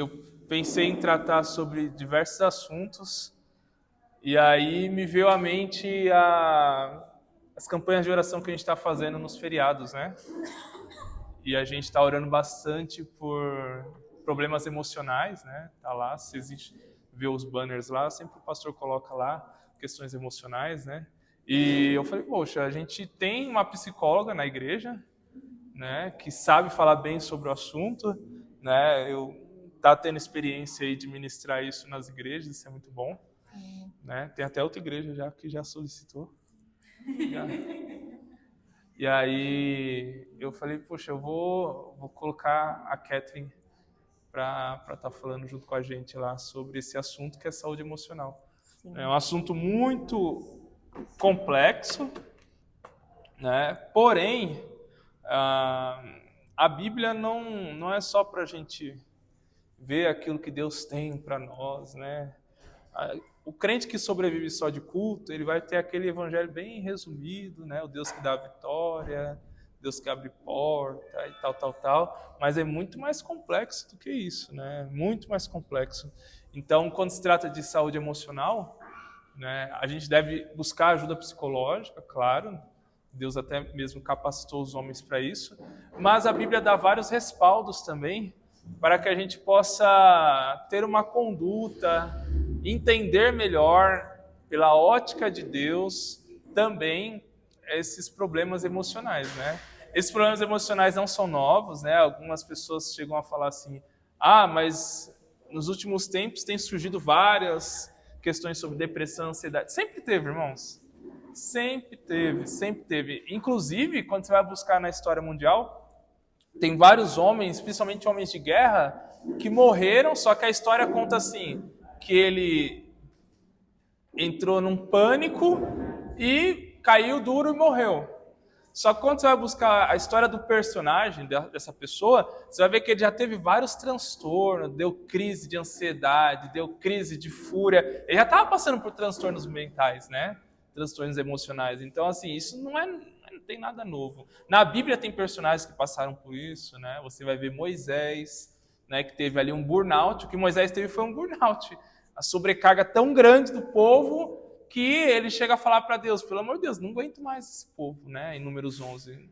eu pensei em tratar sobre diversos assuntos e aí me veio à mente as campanhas de oração que a gente está fazendo nos feriados, né? E a gente está orando bastante por problemas emocionais, né? Tá lá, se existe, vê os banners lá, sempre o pastor coloca lá questões emocionais, né? E eu falei, poxa, a gente tem uma psicóloga na igreja, né, que sabe falar bem sobre o assunto, né? Eu tá tendo experiência aí de ministrar isso nas igrejas, isso é muito bom, né? Tem até outra igreja já que já solicitou. Já. E aí eu falei, poxa, eu vou colocar a Catherine para estar falando junto com a gente lá sobre esse assunto que é saúde emocional. Sim. É um assunto muito complexo, né? Porém, a Bíblia não é só para a gente ver aquilo que Deus tem para nós, né? O crente que sobrevive só de culto, ele vai ter aquele evangelho bem resumido, né? O Deus que dá a vitória, Deus que abre porta e tal, tal, tal. Mas é muito mais complexo do que isso, né? Muito mais complexo. Então, quando se trata de saúde emocional, né, a gente deve buscar ajuda psicológica, claro. Deus até mesmo capacitou os homens para isso. Mas a Bíblia dá vários respaldos também para que a gente possa ter uma conduta, entender melhor, pela ótica de Deus, também esses problemas emocionais, né? Esses problemas emocionais não são novos, né? Algumas pessoas chegam a falar assim, mas nos últimos tempos tem surgido várias questões sobre depressão, ansiedade. Sempre teve, irmãos. Sempre teve, sempre teve. Inclusive, quando você vai buscar na história mundial, tem vários homens, principalmente homens de guerra, que morreram, só que a história conta assim, que ele entrou num pânico e caiu duro e morreu. Só que quando você vai buscar a história do personagem, dessa pessoa, você vai ver que ele já teve vários transtornos, deu crise de ansiedade, deu crise de fúria. Ele já estava passando por transtornos mentais, né? Transtornos emocionais. Então, assim, isso não tem nada novo. Na Bíblia tem personagens que passaram por isso, né? Você vai ver Moisés, né, que teve ali um burnout. O que Moisés teve foi um burnout. A sobrecarga tão grande do povo que ele chega a falar para Deus, pelo amor de Deus, não aguento mais esse povo, né? Em Números 11.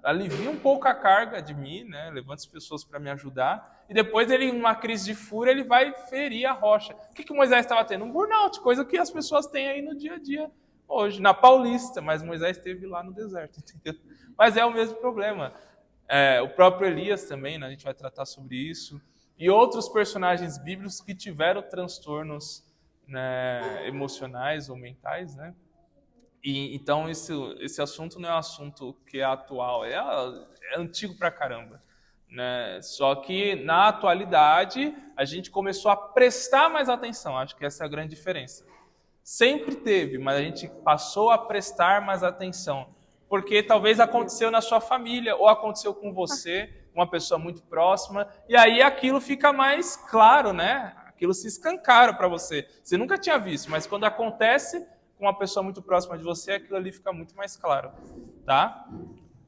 Alivia um pouco a carga de mim, né? Levanta as pessoas para me ajudar. E depois ele, em uma crise de fúria, ele vai ferir a rocha. O que Moisés estava tendo? Um burnout, coisa que as pessoas têm aí no dia a dia hoje, na Paulista, mas Moisés esteve lá no deserto, entendeu? Mas é o mesmo problema. O próprio Elias também, né? A gente vai tratar sobre isso. E outros personagens bíblicos que tiveram transtornos, né, emocionais ou mentais, né? E então esse assunto não é um assunto que é atual, é antigo pra caramba, né? Só que na atualidade a gente começou a prestar mais atenção, acho que essa é a grande diferença. Sempre teve, mas a gente passou a prestar mais atenção, porque talvez aconteceu na sua família ou aconteceu com você, uma pessoa muito próxima, e aí aquilo fica mais claro, né? Aquilo se escancara para você. Você nunca tinha visto, mas quando acontece com uma pessoa muito próxima de você, aquilo ali fica muito mais claro, tá?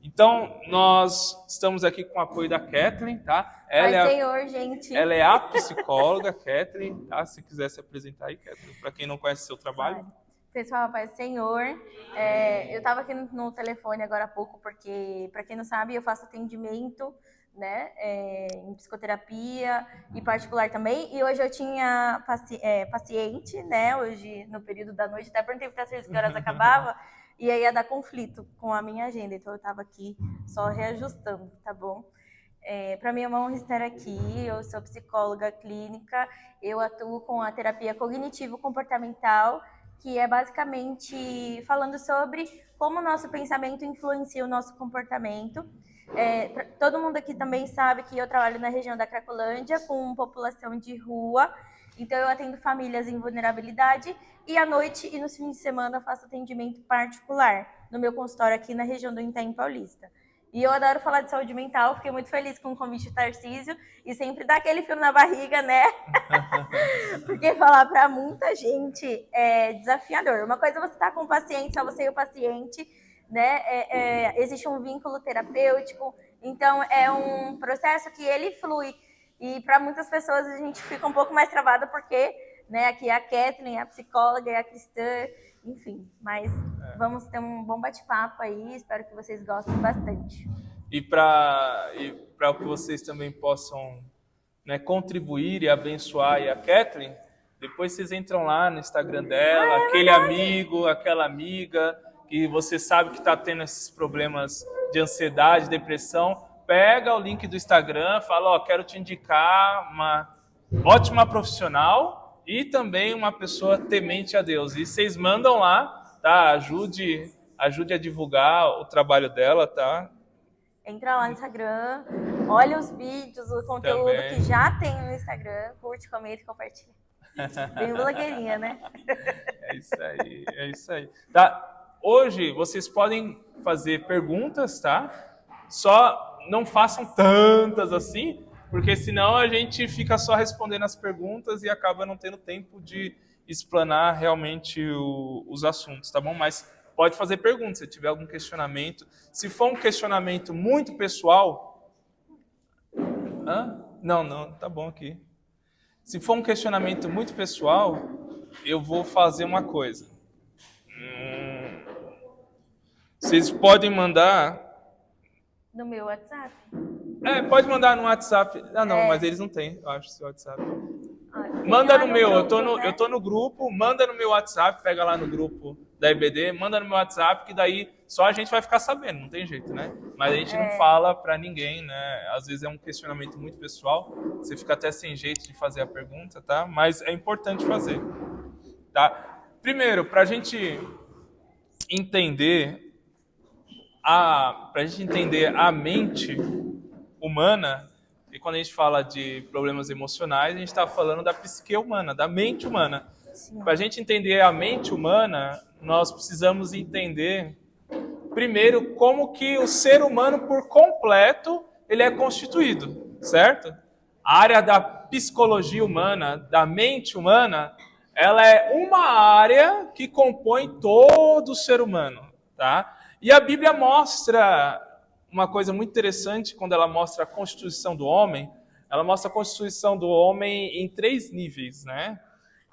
Então, nós estamos aqui com o apoio da Kathleen, tá? Senhor, gente. Ela é a psicóloga, Kathleen, tá? Se quiser se apresentar aí, Kathleen, para quem não conhece seu trabalho. Claro. Pessoal, Paz do Senhor. Eu estava aqui no telefone agora há pouco, porque, para quem não sabe, eu faço atendimento, né, em psicoterapia e particular também. E hoje eu tinha paciente, né, hoje no período da noite, até perguntei para vocês que horas acabava, e aí ia dar conflito com a minha agenda, então eu estava aqui só reajustando, tá bom? Para mim é uma honra estar aqui, eu sou psicóloga clínica, eu atuo com a terapia cognitivo-comportamental, que é basicamente falando sobre como o nosso pensamento influencia o nosso comportamento. Todo mundo aqui também sabe que eu trabalho na região da Cracolândia com população de rua, então eu atendo famílias em vulnerabilidade e à noite e nos fins de semana eu faço atendimento particular no meu consultório aqui na região do Itaim Paulista. E eu adoro falar de saúde mental, fiquei muito feliz com o convite do Tarcísio e sempre dá aquele frio na barriga, né? Porque falar para muita gente é desafiador. Uma coisa é você estar com o paciente, só você e o paciente, né? Existe um vínculo terapêutico, então é um processo que ele flui E para muitas pessoas a gente fica um pouco mais travada porque, né, aqui é a Kathleen, a psicóloga e a cristã, enfim. Mas vamos ter um bom bate-papo aí, espero que vocês gostem bastante. E para que vocês também possam, né, contribuir e abençoar a Kathleen, depois vocês entram lá no Instagram dela, aquele amigo, aquela amiga que você sabe que está tendo esses problemas de ansiedade, depressão, pega o link do Instagram, fala, ó, quero te indicar uma ótima profissional e também uma pessoa temente a Deus. E vocês mandam lá, tá? Ajude a divulgar o trabalho dela, tá? Entra lá no Instagram, olha os vídeos, o conteúdo também que já tem no Instagram, curte, comenta e compartilha. Bem blogueirinha, né? É isso aí. Tá? Hoje vocês podem fazer perguntas, tá? Só não façam tantas assim, porque senão a gente fica só respondendo as perguntas e acaba não tendo tempo de explanar realmente os assuntos, tá bom? Mas pode fazer perguntas, se tiver algum questionamento. Se for um questionamento muito pessoal... Não, tá bom aqui. Se for um questionamento muito pessoal, eu vou fazer uma coisa. Vocês podem mandar... No meu WhatsApp? Pode mandar no WhatsApp. Não, mas eles não têm, eu acho, seu WhatsApp. Manda no meu, grupo, eu tô no grupo, manda no meu WhatsApp, pega lá no grupo da IBD, manda no meu WhatsApp, que daí só a gente vai ficar sabendo, não tem jeito, né? Mas a gente não fala pra ninguém, né? Às vezes é um questionamento muito pessoal, você fica até sem jeito de fazer a pergunta, tá? Mas é importante fazer, tá? Primeiro, pra gente entender a mente humana, e quando a gente fala de problemas emocionais, a gente está falando da psique humana, da mente humana. Para a gente entender a mente humana, nós precisamos entender, primeiro, como que o ser humano por completo ele é constituído, certo? A área da psicologia humana, da mente humana, ela é uma área que compõe todo o ser humano, tá? E a Bíblia mostra uma coisa muito interessante quando ela mostra a constituição do homem. Ela mostra a constituição do homem em 3 níveis, né?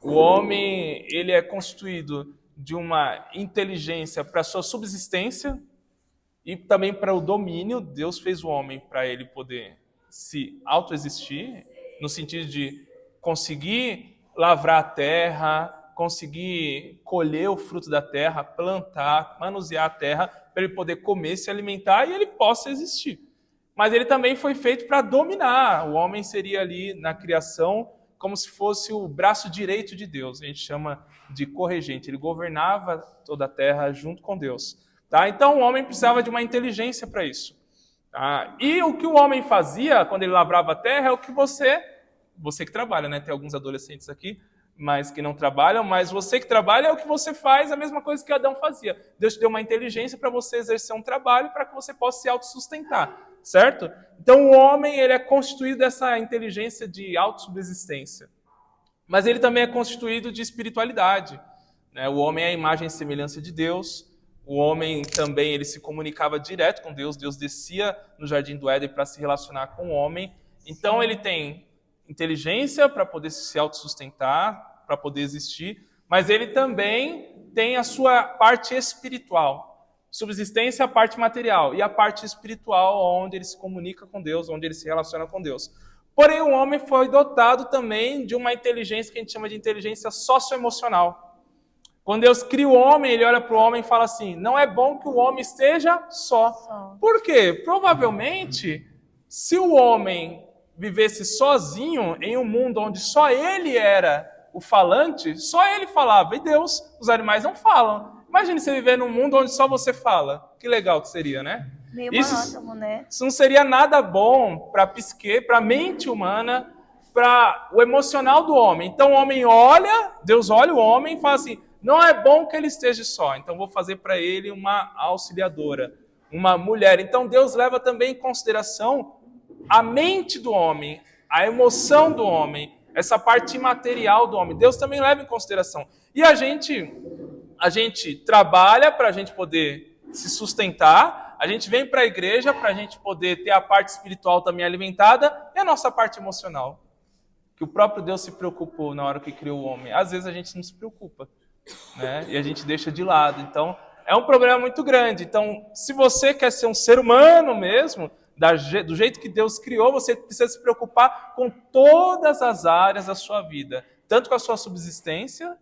O homem, ele é constituído de uma inteligência para sua subsistência e também para o domínio. Deus fez o homem para ele poder se autoexistir, no sentido de conseguir lavrar a terra, conseguir colher o fruto da terra, plantar, manusear a terra, para ele poder comer, se alimentar e ele possa existir. Mas ele também foi feito para dominar. O homem seria ali na criação como se fosse o braço direito de Deus. A gente chama de corregente. Ele governava toda a terra junto com Deus. Tá? Então o homem precisava de uma inteligência para isso. Tá? E o que o homem fazia quando ele lavrava a terra é o que você que trabalha, né? Tem alguns adolescentes aqui, mas que não trabalham, mas você que trabalha é o que você faz, a mesma coisa que Adão fazia. Deus te deu uma inteligência para você exercer um trabalho para que você possa se autossustentar, certo? Então o homem ele é constituído dessa inteligência de autossubsistência, mas ele também é constituído de espiritualidade, né? O homem é a imagem e semelhança de Deus. O homem também ele se comunicava direto com Deus. Deus descia no Jardim do Éden para se relacionar com o homem. Então ele tem inteligência para poder se autossustentar, para poder existir, mas ele também tem a sua parte espiritual. Subsistência é a parte material e a parte espiritual, onde ele se comunica com Deus, onde ele se relaciona com Deus. Porém, o homem foi dotado também de uma inteligência que a gente chama de inteligência socioemocional. Quando Deus cria o homem, ele olha para o homem e fala assim, não é bom que o homem esteja só. Por quê? Provavelmente, se o homem vivesse sozinho em um mundo onde só ele era o falante, só ele falava, e Deus, os animais não falam. Imagine você viver num mundo onde só você fala. Que legal que seria, né? Meio monótono, né? Isso não seria nada bom para a psique, para a mente humana, para o emocional do homem. Então o homem olha, Deus olha o homem e fala assim, não é bom que ele esteja só, então vou fazer para ele uma auxiliadora, uma mulher. Então Deus leva também em consideração a mente do homem, a emoção do homem, essa parte imaterial do homem. Deus também leva em consideração. E a gente trabalha para a gente poder se sustentar, A gente vem para a igreja para a gente poder ter a parte espiritual também alimentada e a nossa parte emocional. Que o próprio Deus se preocupou na hora que criou o homem. Às vezes a gente não se preocupa, né? E a gente deixa de lado. Então, é um problema muito grande. Então, se você quer ser um ser humano mesmo, do jeito que Deus criou, você precisa se preocupar com todas as áreas da sua vida. Tanto com a sua subsistência,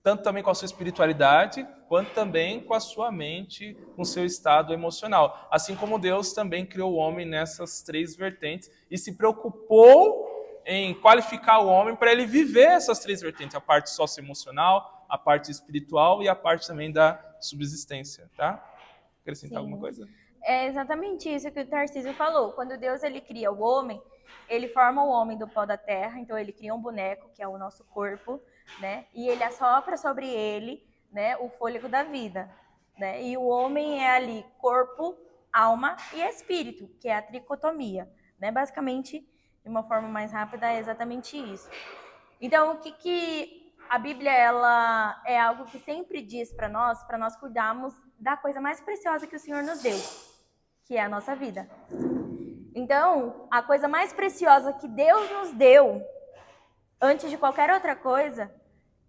tanto também com a sua espiritualidade, quanto também com a sua mente, com o seu estado emocional. Assim como Deus também criou o homem nessas 3 vertentes e se preocupou em qualificar o homem para ele viver essas 3 vertentes, a parte socioemocional, a parte espiritual e a parte também da subsistência, tá? Acrescentar alguma coisa? É exatamente isso que o Tarcísio falou. Quando Deus ele cria o homem, ele forma o homem do pó da terra, então ele cria um boneco, que é o nosso corpo, né? E ele assopra sobre ele, né, o fôlego da vida, né? E o homem é ali corpo, alma e espírito, que é a tricotomia, né? Basicamente, de uma forma mais rápida, é exatamente isso. Então, o que a Bíblia ela é algo que sempre diz para nós cuidarmos da coisa mais preciosa que o Senhor nos deu, que é a nossa vida. Então, a coisa mais preciosa que Deus nos deu, antes de qualquer outra coisa,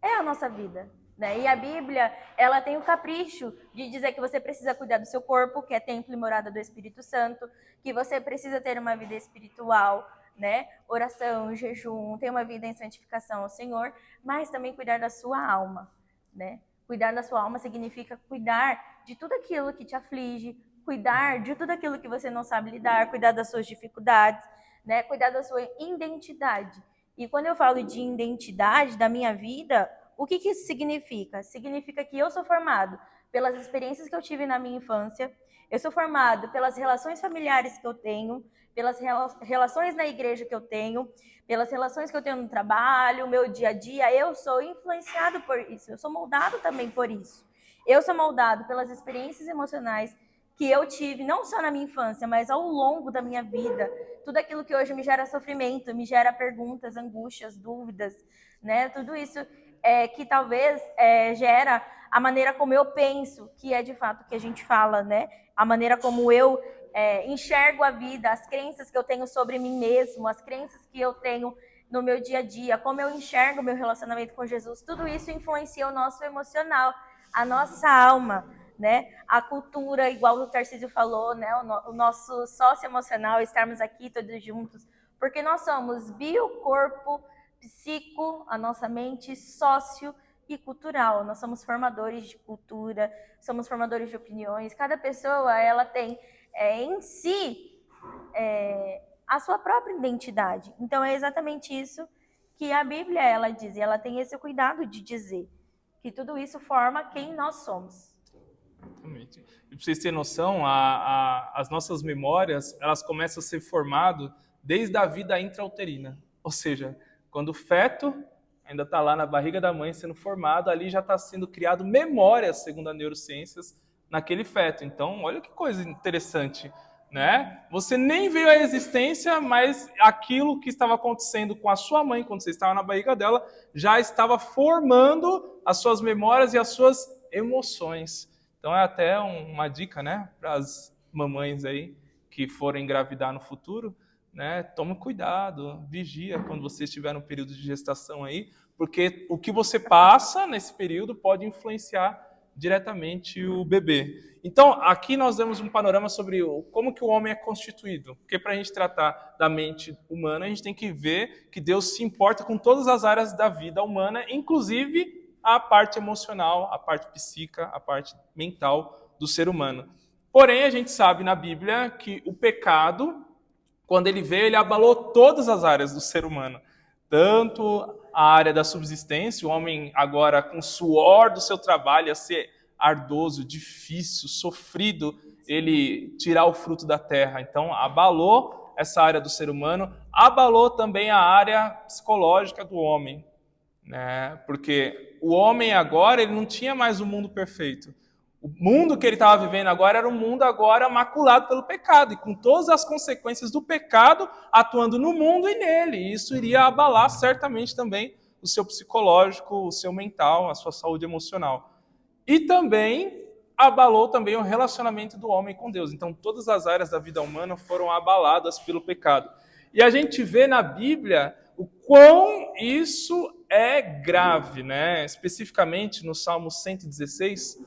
é a nossa vida, né? E a Bíblia, ela tem o capricho de dizer que você precisa cuidar do seu corpo, que é templo e morada do Espírito Santo, que você precisa ter uma vida espiritual, né? Oração, jejum, ter uma vida em santificação ao Senhor, mas também cuidar da sua alma, né? Cuidar da sua alma significa cuidar de tudo aquilo que te aflige, cuidar de tudo aquilo que você não sabe lidar, cuidar das suas dificuldades, né? Cuidar da sua identidade. E quando eu falo de identidade da minha vida, o que isso significa? Significa que eu sou formado pelas experiências que eu tive na minha infância, eu sou formado pelas relações familiares que eu tenho, pelas relações na igreja que eu tenho, pelas relações que eu tenho no trabalho, meu dia a dia. Eu sou influenciado por isso, eu sou moldado também por isso. Eu sou moldado pelas experiências emocionais que eu tive, não só na minha infância, mas ao longo da minha vida. Tudo aquilo que hoje me gera sofrimento, me gera perguntas, angústias, dúvidas, né? Tudo isso que talvez gera a maneira como eu penso, que é de fato o que a gente fala, né? A maneira como eu enxergo a vida, as crenças que eu tenho sobre mim mesmo, as crenças que eu tenho no meu dia a dia, como eu enxergo o meu relacionamento com Jesus, tudo isso influencia o nosso emocional, a nossa alma, né? A cultura, igual o Tarcísio falou, né? O nosso socioemocional, estarmos aqui todos juntos, porque nós somos biocorpo, psico, a nossa mente, sócio e cultural. Nós somos formadores de cultura, somos formadores de opiniões. Cada pessoa ela tem em si a sua própria identidade. Então é exatamente isso que a Bíblia ela diz, e ela tem esse cuidado de dizer que tudo isso forma quem nós somos. Exatamente. E para vocês terem noção, as nossas memórias elas começam a ser formadas desde a vida intrauterina. Ou seja, quando o feto ainda está lá na barriga da mãe sendo formado, ali já está sendo criado memórias, segundo as neurociências, naquele feto. Então, olha que coisa interessante, né? Você nem veio à existência, mas aquilo que estava acontecendo com a sua mãe, quando você estava na barriga dela, já estava formando as suas memórias e as suas emoções. Então, é até uma dica, né, para as mamães aí que forem engravidar no futuro, né? Tome cuidado, vigia quando você estiver no período de gestação aí, porque o que você passa nesse período pode influenciar diretamente o bebê. Então, aqui nós damos um panorama sobre como que o homem é constituído, porque para a gente tratar da mente humana, a gente tem que ver que Deus se importa com todas as áreas da vida humana, inclusive a parte emocional, a parte psíquica, a parte mental do ser humano. Porém, a gente sabe na Bíblia que o pecado, quando ele veio, ele abalou todas as áreas do ser humano. Tanto a área da subsistência, o homem agora com o suor do seu trabalho ia ser ardoso, difícil, sofrido, ele tirar o fruto da terra. Então, abalou essa área do ser humano, abalou também a área psicológica do homem, né? Porque o homem agora, ele não tinha mais um mundo perfeito. O mundo que ele estava vivendo agora era um mundo agora maculado pelo pecado, e com todas as consequências do pecado atuando no mundo e nele. E isso iria abalar certamente também o seu psicológico, o seu mental, a sua saúde emocional. E também abalou também o relacionamento do homem com Deus. Então, todas as áreas da vida humana foram abaladas pelo pecado. E a gente vê na Bíblia o quão isso é grave, né? Especificamente no Salmo 116,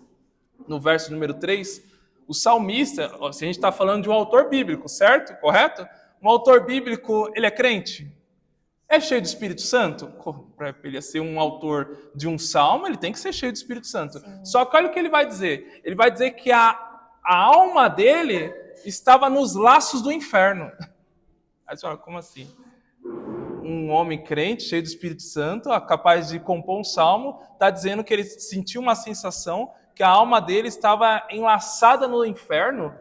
no verso número 3, o salmista, se a gente está falando de um autor bíblico, certo? Correto? Um autor bíblico, ele é crente? É cheio do Espírito Santo? Para ele ser um autor de um salmo, ele tem que ser cheio do Espírito Santo. Sim. Só que olha o que ele vai dizer. Ele vai dizer que a alma dele estava nos laços do inferno. Aí você fala, como assim? Um homem crente, cheio do Espírito Santo, capaz de compor um salmo, está dizendo que ele sentiu uma sensação que a alma dele estava enlaçada no inferno,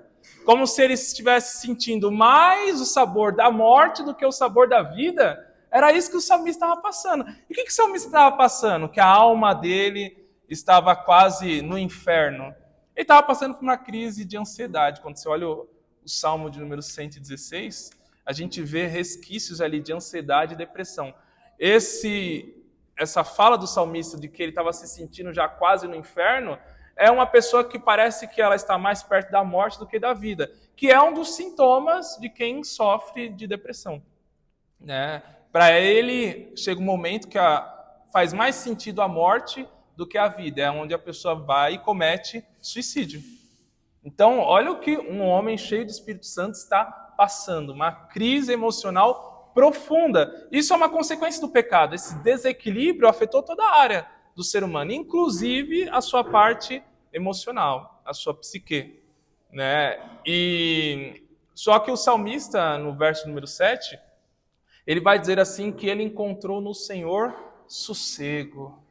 como se ele estivesse sentindo mais o sabor da morte do que o sabor da vida. Era isso que o salmista estava passando. E o que o salmista estava passando? Que a alma dele estava quase no inferno. Ele estava passando por uma crise de ansiedade. Quando você olha o Salmo de número 116, a gente vê resquícios ali de ansiedade e depressão. Essa fala do salmista de que ele estava se sentindo já quase no inferno é uma pessoa que parece que ela está mais perto da morte do que da vida, que é um dos sintomas de quem sofre de depressão, né? Para ele, chega um momento que faz mais sentido a morte do que a vida. É onde a pessoa vai e comete suicídio. Então, olha o que um homem cheio de Espírito Santo está passando. Uma crise emocional profunda. Isso é uma consequência do pecado. Esse desequilíbrio afetou toda a área do ser humano, inclusive a sua parte emocional, a sua psique, né? Só que o salmista, no verso número 7, ele vai dizer assim que ele encontrou no Senhor sossego.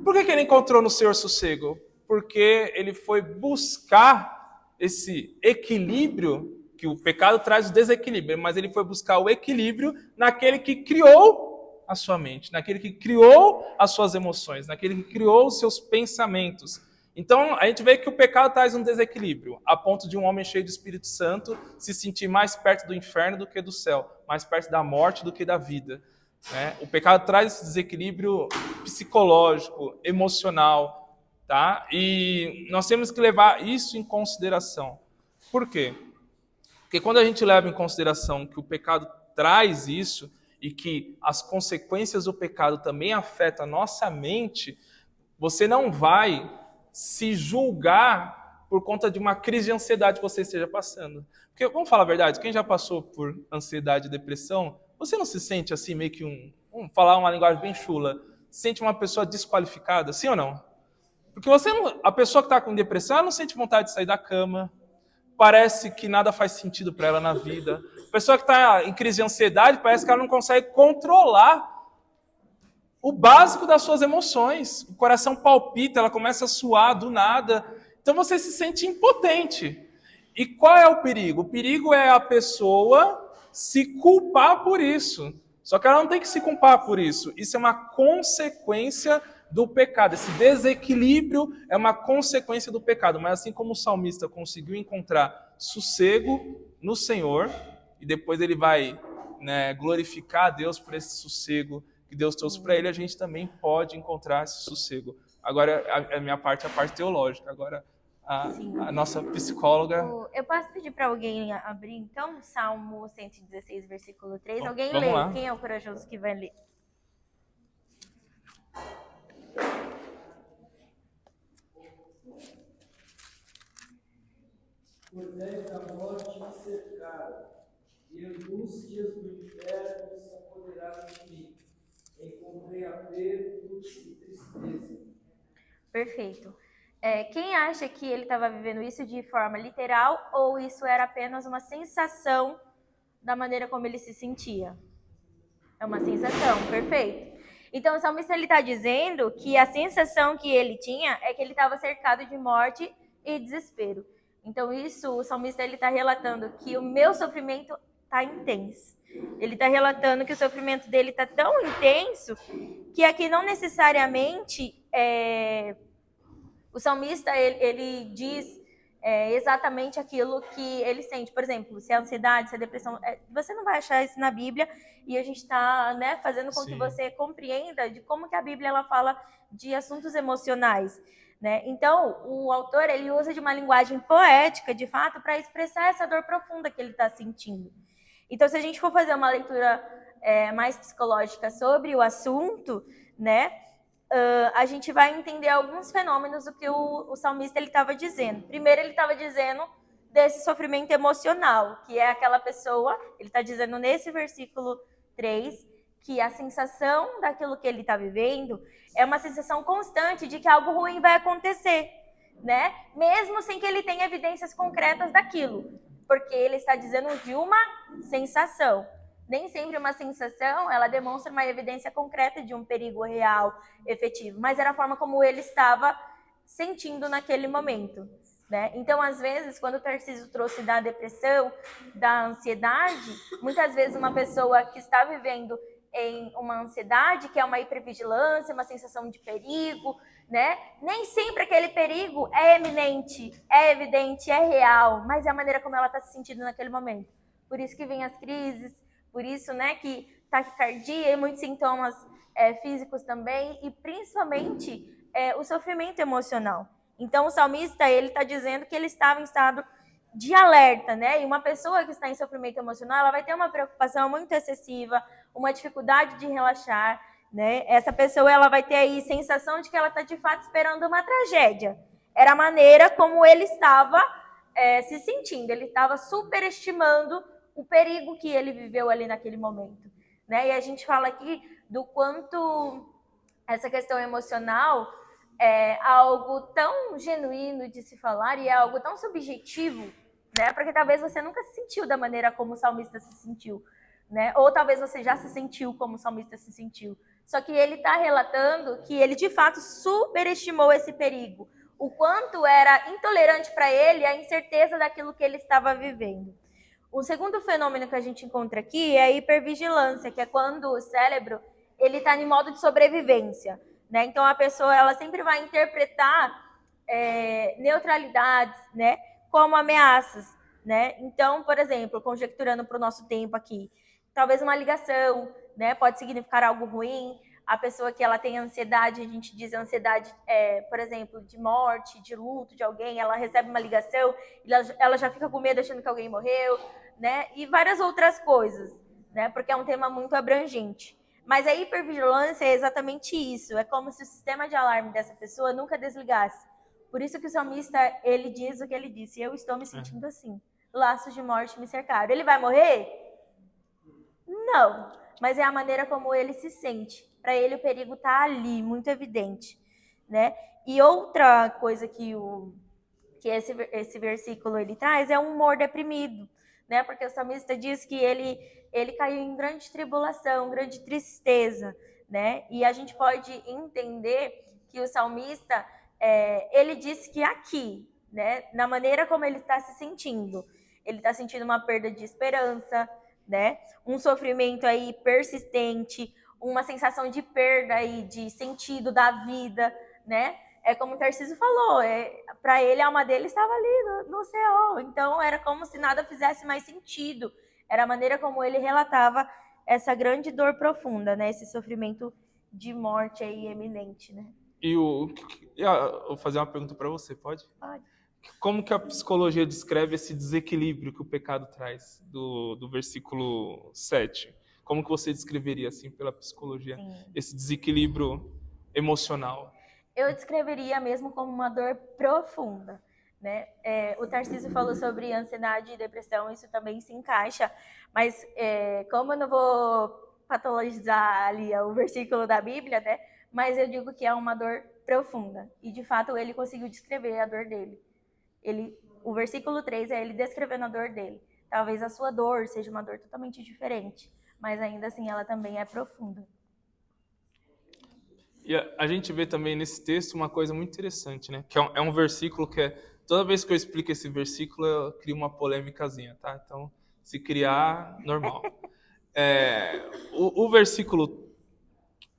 Por que ele encontrou no Senhor sossego? Porque ele foi buscar esse equilíbrio, que o pecado traz o desequilíbrio, mas ele foi buscar o equilíbrio naquele que criou a sua mente, naquele que criou as suas emoções, naquele que criou os seus pensamentos. Então, a gente vê que o pecado traz um desequilíbrio, a ponto de um homem cheio do Espírito Santo se sentir mais perto do inferno do que do céu, mais perto da morte do que da vida, né? O pecado traz esse desequilíbrio psicológico, emocional, tá? E nós temos que levar isso em consideração. Por quê? Porque quando a gente leva em consideração que o pecado traz isso e que as consequências do pecado também afetam a nossa mente, você não vai se julgar por conta de uma crise de ansiedade que você esteja passando. Porque, vamos falar a verdade, quem já passou por ansiedade e depressão, você não se sente assim meio que vamos falar uma linguagem bem chula, se sente uma pessoa desqualificada, sim ou não? Porque a pessoa que está com depressão, ela não sente vontade de sair da cama, parece que nada faz sentido para ela na vida. A pessoa que está em crise de ansiedade, parece que ela não consegue controlar o básico das suas emoções. O coração palpita, ela começa a suar do nada. Então você se sente impotente. E qual é o perigo? O perigo é a pessoa se culpar por isso. Só que ela não tem que se culpar por isso. Isso é uma consequência do pecado. Esse desequilíbrio é uma consequência do pecado. Mas assim como o salmista conseguiu encontrar sossego no Senhor, e depois ele vai, né, glorificar a Deus por esse sossego que Deus trouxe para ele, a gente também pode encontrar esse sossego. Agora, a minha parte é a parte teológica. Agora, a nossa psicóloga... Eu posso pedir para alguém abrir, então, Salmo 116, versículo 3? Alguém vamos lê. lá. Quem é o corajoso que vai ler? Pois da morte me cercaram, e angústias do inferno se apoderaram de mim. Encontrei apertos e tristeza. Perfeito. Quem acha que ele estava vivendo isso de forma literal ou isso era apenas uma sensação da maneira como ele se sentia? É uma sensação, perfeito. Então o salmista está dizendo que a sensação que ele tinha é que ele estava cercado de morte e desespero. Então isso, o salmista está relatando que o meu sofrimento está intenso. Ele está relatando que o sofrimento dele está tão intenso que aqui não necessariamente o salmista ele diz exatamente aquilo que ele sente. Por exemplo, se é ansiedade, se é depressão, você não vai achar isso na Bíblia, e a gente está, né, fazendo com que você compreenda de como que a Bíblia ela fala de assuntos emocionais. Né? Então, o autor ele usa de uma linguagem poética, de fato, para expressar essa dor profunda que ele está sentindo. Então, se a gente for fazer uma leitura mais psicológica sobre o assunto, né, a gente vai entender alguns fenômenos do que o salmista ele estava dizendo. Primeiro, ele estava dizendo desse sofrimento emocional, que é aquela pessoa, ele está dizendo nesse versículo 3, que a sensação daquilo que ele está vivendo é uma sensação constante de que algo ruim vai acontecer, né? Mesmo sem que ele tenha evidências concretas daquilo, porque ele está dizendo de uma sensação. Nem sempre uma sensação, ela demonstra uma evidência concreta de um perigo real, efetivo, mas era a forma como ele estava sentindo naquele momento. Né? Então, às vezes, quando o Tarcísio trouxe da depressão, da ansiedade, muitas vezes uma pessoa que está vivendo em uma ansiedade, que é uma hipervigilância, uma sensação de perigo, né? Nem sempre aquele perigo é eminente, é evidente, é real, mas é a maneira como ela está se sentindo naquele momento. Por isso que vem as crises, por isso, né, que taquicardia e muitos sintomas físicos também, e principalmente o sofrimento emocional. Então, o salmista, ele está dizendo que ele estava em estado de alerta, né? E uma pessoa que está em sofrimento emocional, ela vai ter uma preocupação muito excessiva, uma dificuldade de relaxar, né? Essa pessoa, ela vai ter aí sensação de que ela está, de fato, esperando uma tragédia. Era a maneira como ele estava se sentindo. Ele estava superestimando o perigo que ele viveu ali naquele momento, né? E a gente fala aqui do quanto essa questão emocional é algo tão genuíno de se falar e é algo tão subjetivo, né? Porque talvez você nunca se sentiu da maneira como o salmista se sentiu, né? Ou talvez você já se sentiu como o salmista se sentiu. Só que ele está relatando que ele, de fato, superestimou esse perigo. O quanto era intolerante para ele a incerteza daquilo que ele estava vivendo. O segundo fenômeno que a gente encontra aqui é a hipervigilância, que é quando o cérebro ele está em modo de sobrevivência. Né? Então, a pessoa ela sempre vai interpretar neutralidades, né, como ameaças. Né? Então, por exemplo, conjecturando para o nosso tempo aqui, talvez uma ligação, né, pode significar algo ruim. A pessoa que ela tem ansiedade, a gente diz ansiedade, por exemplo, de morte, de luto de alguém, ela recebe uma ligação, ela já fica com medo achando que alguém morreu, né? E várias outras coisas, né? Porque é um tema muito abrangente. Mas a hipervigilância é exatamente isso, é como se o sistema de alarme dessa pessoa nunca desligasse. Por isso que o salmista, ele diz o que ele disse, eu estou me sentindo assim, laços de morte me cercaram. Ele vai morrer? Não, mas é a maneira como ele se sente. Para ele o perigo está ali, muito evidente, né? E outra coisa que esse versículo ele traz é um humor deprimido, né? Porque o salmista diz que ele caiu em grande tribulação, grande tristeza, né? E a gente pode entender que o salmista ele disse que aqui, né? Na maneira como ele está se sentindo, ele está sentindo uma perda de esperança, né? Um sofrimento aí persistente, uma sensação de perda aí de sentido da vida, né? É como o Tarcísio falou, para ele a alma dele estava ali no céu, então era como se nada fizesse mais sentido. Era a maneira como ele relatava essa grande dor profunda, né? Esse sofrimento de morte aí eminente, né? Eu vou fazer uma pergunta para você, pode? Pode. Como que a psicologia descreve esse desequilíbrio que o pecado traz do versículo 7? Como que você descreveria, assim, pela psicologia, esse desequilíbrio emocional? Eu descreveria mesmo como uma dor profunda, né? O Tarcísio falou sobre ansiedade e depressão, isso também se encaixa, mas como eu não vou patologizar ali o versículo da Bíblia, né? Mas eu digo que é uma dor profunda, e de fato ele conseguiu descrever a dor dele. O versículo 3 é ele descrevendo a dor dele. Talvez a sua dor seja uma dor totalmente diferente, mas ainda assim ela também é profunda. E a gente vê também nesse texto uma coisa muito interessante, né? Que é um versículo que toda vez que eu explico esse versículo, eu crio uma polêmicazinha, tá? Então, se criar, normal. O versículo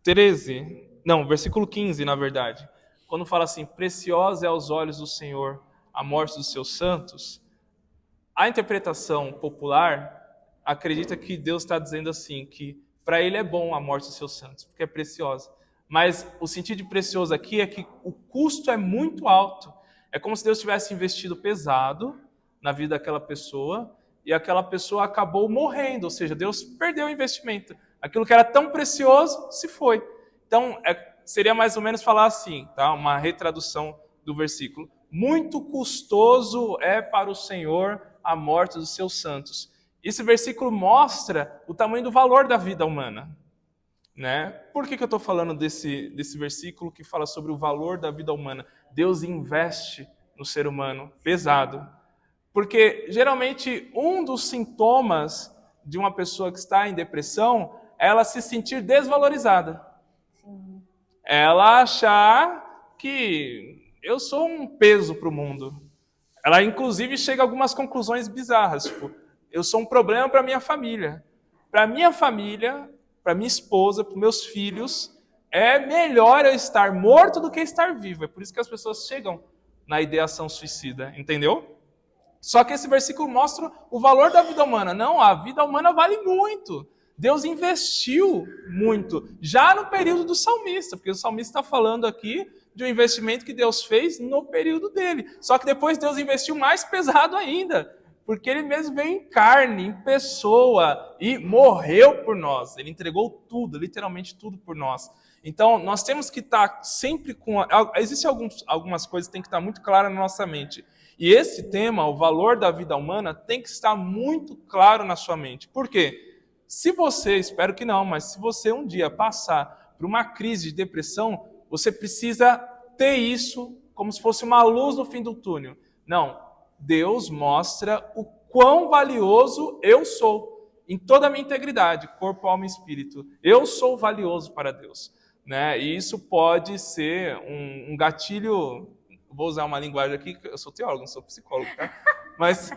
13, não, versículo 15, na verdade, quando fala assim, preciosa é aos olhos do Senhor a morte dos seus santos, a interpretação popular acredita que Deus está dizendo assim, que para ele é bom a morte dos seus santos, porque é preciosa. Mas o sentido de precioso aqui é que o custo é muito alto. É como se Deus tivesse investido pesado na vida daquela pessoa e aquela pessoa acabou morrendo, ou seja, Deus perdeu o investimento. Aquilo que era tão precioso se foi. Então, seria mais ou menos falar assim, tá? Uma retradução do versículo. Muito custoso é para o Senhor a morte dos seus santos. Esse versículo mostra o tamanho do valor da vida humana. Né? Por que eu estou falando desse versículo que fala sobre o valor da vida humana? Deus investe no ser humano pesado. Porque, geralmente, um dos sintomas de uma pessoa que está em depressão é ela se sentir desvalorizada. Sim. Ela achar que eu sou um peso para o mundo. Ela, inclusive, chega a algumas conclusões bizarras. Tipo, eu sou um problema para minha família. Para minha família, para minha esposa, para meus filhos, é melhor eu estar morto do que estar vivo. É por isso que as pessoas chegam na ideação suicida, entendeu? Só que esse versículo mostra o valor da vida humana. Não, a vida humana vale muito. Deus investiu muito, já no período do salmista, porque o salmista está falando aqui de um investimento que Deus fez no período dele. Só que depois Deus investiu mais pesado ainda, porque ele mesmo veio em carne, em pessoa, e morreu por nós. Ele entregou tudo, literalmente tudo por nós. Então, nós temos que estar sempre com... Existem algumas coisas que tem que estar muito claras na nossa mente. E esse tema, o valor da vida humana, tem que estar muito claro na sua mente. Por quê? Se você, espero que não, mas se você um dia passar por uma crise de depressão, você precisa ter isso como se fosse uma luz no fim do túnel. Não, Deus mostra o quão valioso eu sou, em toda a minha integridade, corpo, alma e espírito. Eu sou valioso para Deus. Né? E isso pode ser um gatilho, vou usar uma linguagem aqui, eu sou teólogo, não sou psicólogo, tá? Mas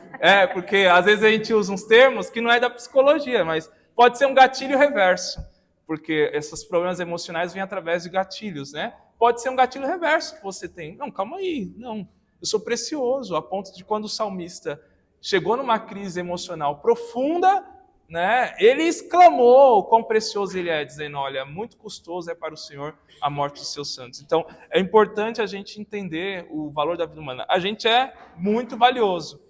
porque às vezes a gente usa uns termos que não é da psicologia, mas pode ser um gatilho reverso, porque esses problemas emocionais vêm através de gatilhos, né? Pode ser um gatilho reverso que você tem. Não, calma aí, não. Eu sou precioso, a ponto de quando o salmista chegou numa crise emocional profunda, né, ele exclamou o quão precioso ele é, dizendo, olha, muito custoso é para o Senhor a morte de seus santos. Então, é importante a gente entender o valor da vida humana. A gente é muito valioso.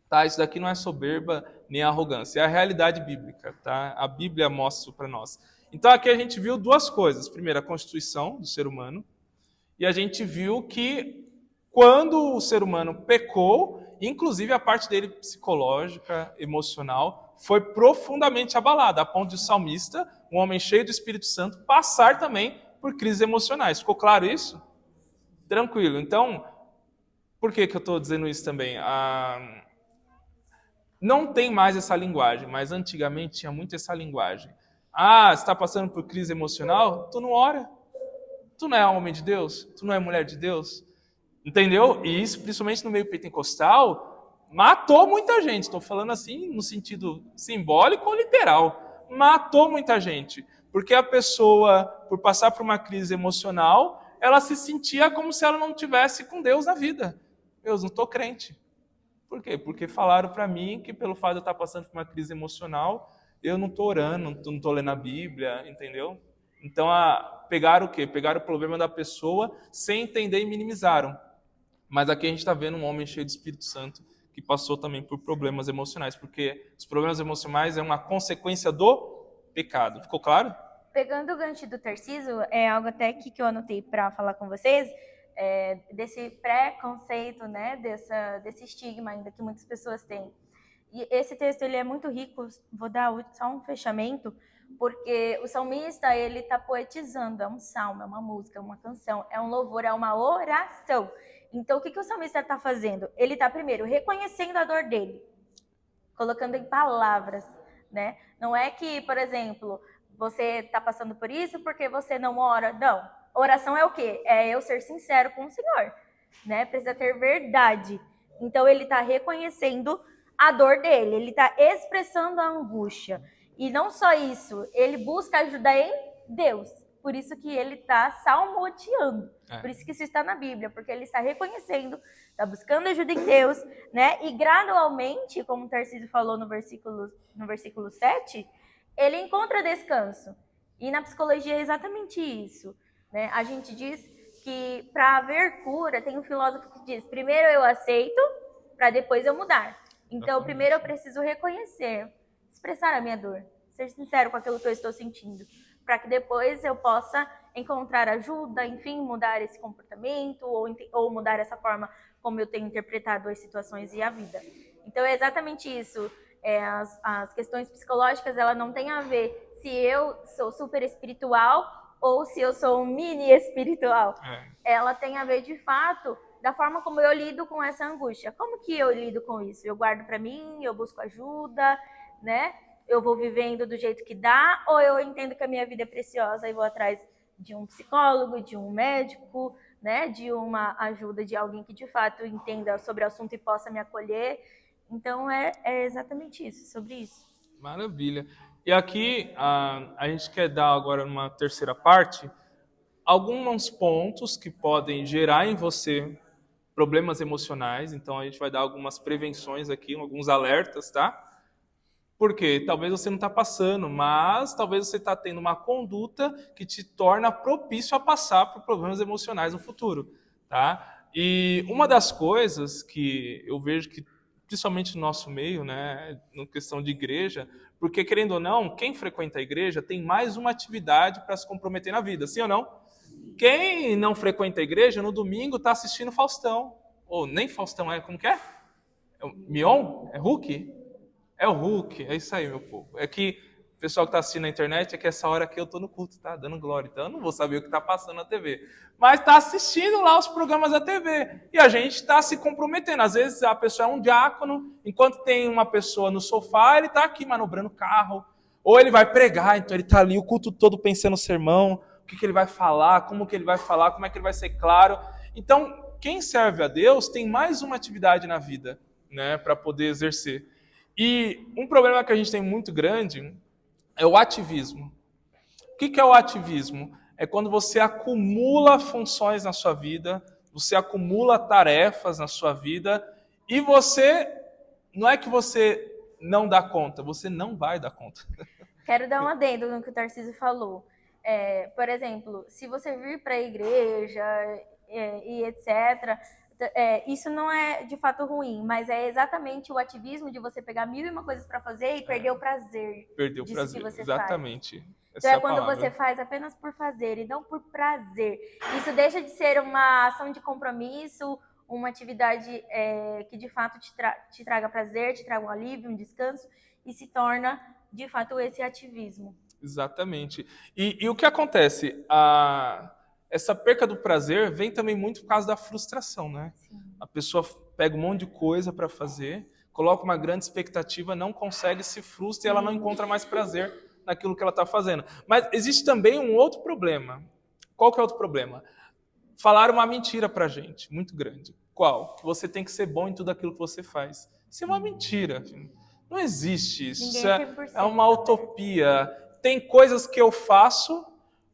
Tá? Isso daqui não é soberba nem arrogância, é a realidade bíblica. Tá? A Bíblia mostra isso para nós. Então, aqui a gente viu duas coisas. Primeiro, a constituição do ser humano. E a gente viu que quando o ser humano pecou, inclusive a parte dele psicológica, emocional, foi profundamente abalada, a ponto de o salmista, um homem cheio do Espírito Santo, passar também por crises emocionais. Ficou claro isso? Tranquilo. Então, por que eu estou dizendo isso também? Não tem mais essa linguagem, mas antigamente tinha muito essa linguagem. Ah, você está passando por crise emocional? Tu não ora? Tu não é homem de Deus? Tu não é mulher de Deus? Entendeu? E isso, principalmente no meio pentecostal, matou muita gente. Estou falando assim no sentido simbólico ou literal. Matou muita gente. Porque a pessoa, por passar por uma crise emocional, ela se sentia como se ela não tivesse com Deus na vida. Eu não estou crente. Por quê? Porque falaram para mim que pelo fato de eu estar passando por uma crise emocional, eu não estou orando, não estou lendo a Bíblia, entendeu? Então, pegaram o quê? Pegaram o problema da pessoa sem entender e minimizaram. Mas aqui a gente está vendo um homem cheio de Espírito Santo que passou também por problemas emocionais, porque os problemas emocionais é uma consequência do pecado. Ficou claro? Pegando o gancho do Tarcísio, é algo até que eu anotei para falar com vocês, desse pré-conceito, né, desse estigma ainda que muitas pessoas têm. E esse texto ele é muito rico, vou dar só um fechamento, porque o salmista ele está poetizando, é um salmo, é uma música, é uma canção, é um louvor, é uma oração. Então, o que o salmista está fazendo? Ele está, primeiro, reconhecendo a dor dele, colocando em palavras, né? Não é que, por exemplo, você está passando por isso porque você não ora. Não. Oração é o quê? É eu ser sincero com o Senhor, né? Precisa ter verdade. Então, ele está reconhecendo a dor dele, ele está expressando a angústia. E não só isso, ele busca ajuda em Deus. por isso que ele está salmodiando. É. Por isso que isso está na Bíblia, porque ele está reconhecendo, está buscando ajuda em Deus, né? E gradualmente, como o Tarcísio falou no versículo 7, ele encontra descanso. E na psicologia é exatamente isso, né? A gente diz que para haver cura, tem um filósofo que diz, primeiro eu aceito, para depois eu mudar. Então, primeiro eu preciso reconhecer, expressar a minha dor, ser sincero com aquilo que eu estou sentindo, para que depois eu possa encontrar ajuda, enfim, mudar esse comportamento ou mudar essa forma como eu tenho interpretado as situações e a vida. Então, é exatamente isso. As questões psicológicas, ela não tem a ver se eu sou super espiritual ou se eu sou um mini espiritual. Ela tem a ver, de fato, da forma como eu lido com essa angústia. Como que eu lido com isso? Eu guardo para mim, eu busco ajuda, né? Eu vou vivendo do jeito que dá, ou eu entendo que a minha vida é preciosa e vou atrás de um psicólogo, de um médico, né? De uma ajuda de alguém que de fato entenda sobre o assunto e possa me acolher. Então é exatamente isso, sobre isso. Maravilha. E aqui a gente quer dar agora uma terceira parte alguns pontos que podem gerar em você problemas emocionais. Então a gente vai dar algumas prevenções aqui, alguns alertas, tá? Porque talvez você não está passando, mas talvez você está tendo uma conduta que te torna propício a passar por problemas emocionais no futuro, tá? E uma das coisas que eu vejo que, principalmente no nosso meio, né, na questão de igreja, porque querendo ou não, quem frequenta a igreja tem mais uma atividade para se comprometer na vida, sim ou não? Quem não frequenta a igreja, no domingo está assistindo Faustão, ou nem Faustão como que é? É o Mion? É Hulk? É o Hulk, é isso aí, meu povo. É que o pessoal que está assistindo na internet é que essa hora aqui eu estou no culto, tá? Dando glória. Então eu não vou saber o que está passando na TV. Mas está assistindo lá os programas da TV. E a gente está se comprometendo. Às vezes a pessoa é um diácono, enquanto tem uma pessoa no sofá, ele está aqui manobrando o carro. Ou ele vai pregar, então ele está ali o culto todo pensando no sermão, o que ele vai falar, como que ele vai falar, como é que ele vai ser claro. Então, quem serve a Deus tem mais uma atividade na vida, né, para poder exercer. E um problema que a gente tem muito grande é o ativismo. O que é o ativismo? É quando você acumula funções na sua vida, você acumula tarefas na sua vida e não é que você não dá conta, você não vai dar conta. Quero dar um adendo no que o Tarcísio falou. Por exemplo, se você vir para a igreja e etc., isso não é de fato ruim, mas é exatamente o ativismo de você pegar 1001 coisas para fazer e perder o prazer. Perder o disso prazer, que você exatamente. Faz. Então Essa quando palavra. você faz apenas por fazer e não por prazer. Isso deixa de ser uma ação de compromisso, uma atividade que de fato te traga prazer, te traga um alívio, um descanso, e se torna de fato esse ativismo. Exatamente. E o que acontece? Essa perca do prazer vem também muito por causa da frustração, né? Sim. A pessoa pega um monte de coisa para fazer, coloca uma grande expectativa, não consegue, se frustra e ela não encontra mais prazer naquilo que ela está fazendo. Mas existe também um outro problema. Qual que é o outro problema? Falaram uma mentira pra gente, muito grande. Qual? Que você tem que ser bom em tudo aquilo que você faz. Isso é uma mentira. Não existe isso. Isso é uma utopia. Tem coisas que eu faço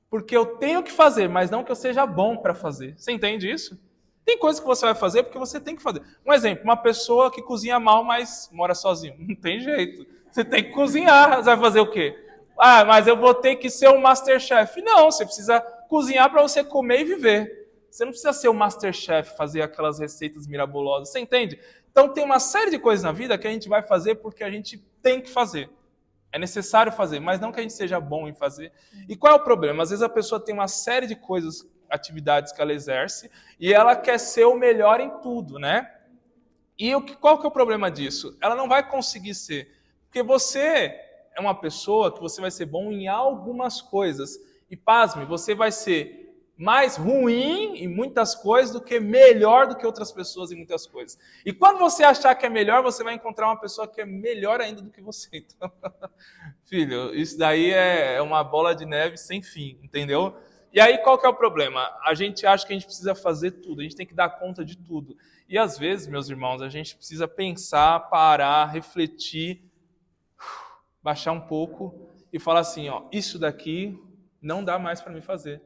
porque eu tenho que fazer, mas não que eu seja bom para fazer. Você entende isso? Tem coisas que você vai fazer porque você tem que fazer. Um exemplo, uma pessoa que cozinha mal, mas mora sozinho. Não tem jeito. Você tem que cozinhar. Você vai fazer o quê? Ah, mas eu vou ter que ser um Masterchef. Não, você precisa cozinhar para você comer e viver. Você não precisa ser um Masterchef, fazer aquelas receitas mirabolosas. Você entende? Então tem uma série de coisas na vida que a gente vai fazer porque a gente tem que fazer. É necessário fazer, mas não que a gente seja bom em fazer. E qual é o problema? Às vezes a pessoa tem uma série de coisas, atividades que ela exerce, e ela quer ser o melhor em tudo, né? E qual que é o problema disso? Ela não vai conseguir ser. Porque você é uma pessoa que você vai ser bom em algumas coisas. E pasme, você vai ser mais ruim em muitas coisas do que melhor do que outras pessoas em muitas coisas. E quando você achar que é melhor, você vai encontrar uma pessoa que é melhor ainda do que você. Então, filho, isso daí é uma bola de neve sem fim, entendeu? E aí qual que é o problema? A gente acha que a gente precisa fazer tudo, a gente tem que dar conta de tudo. E às vezes, meus irmãos, a gente precisa pensar, parar, refletir, baixar um pouco e falar assim, ó, isso daqui não dá mais para mim fazer.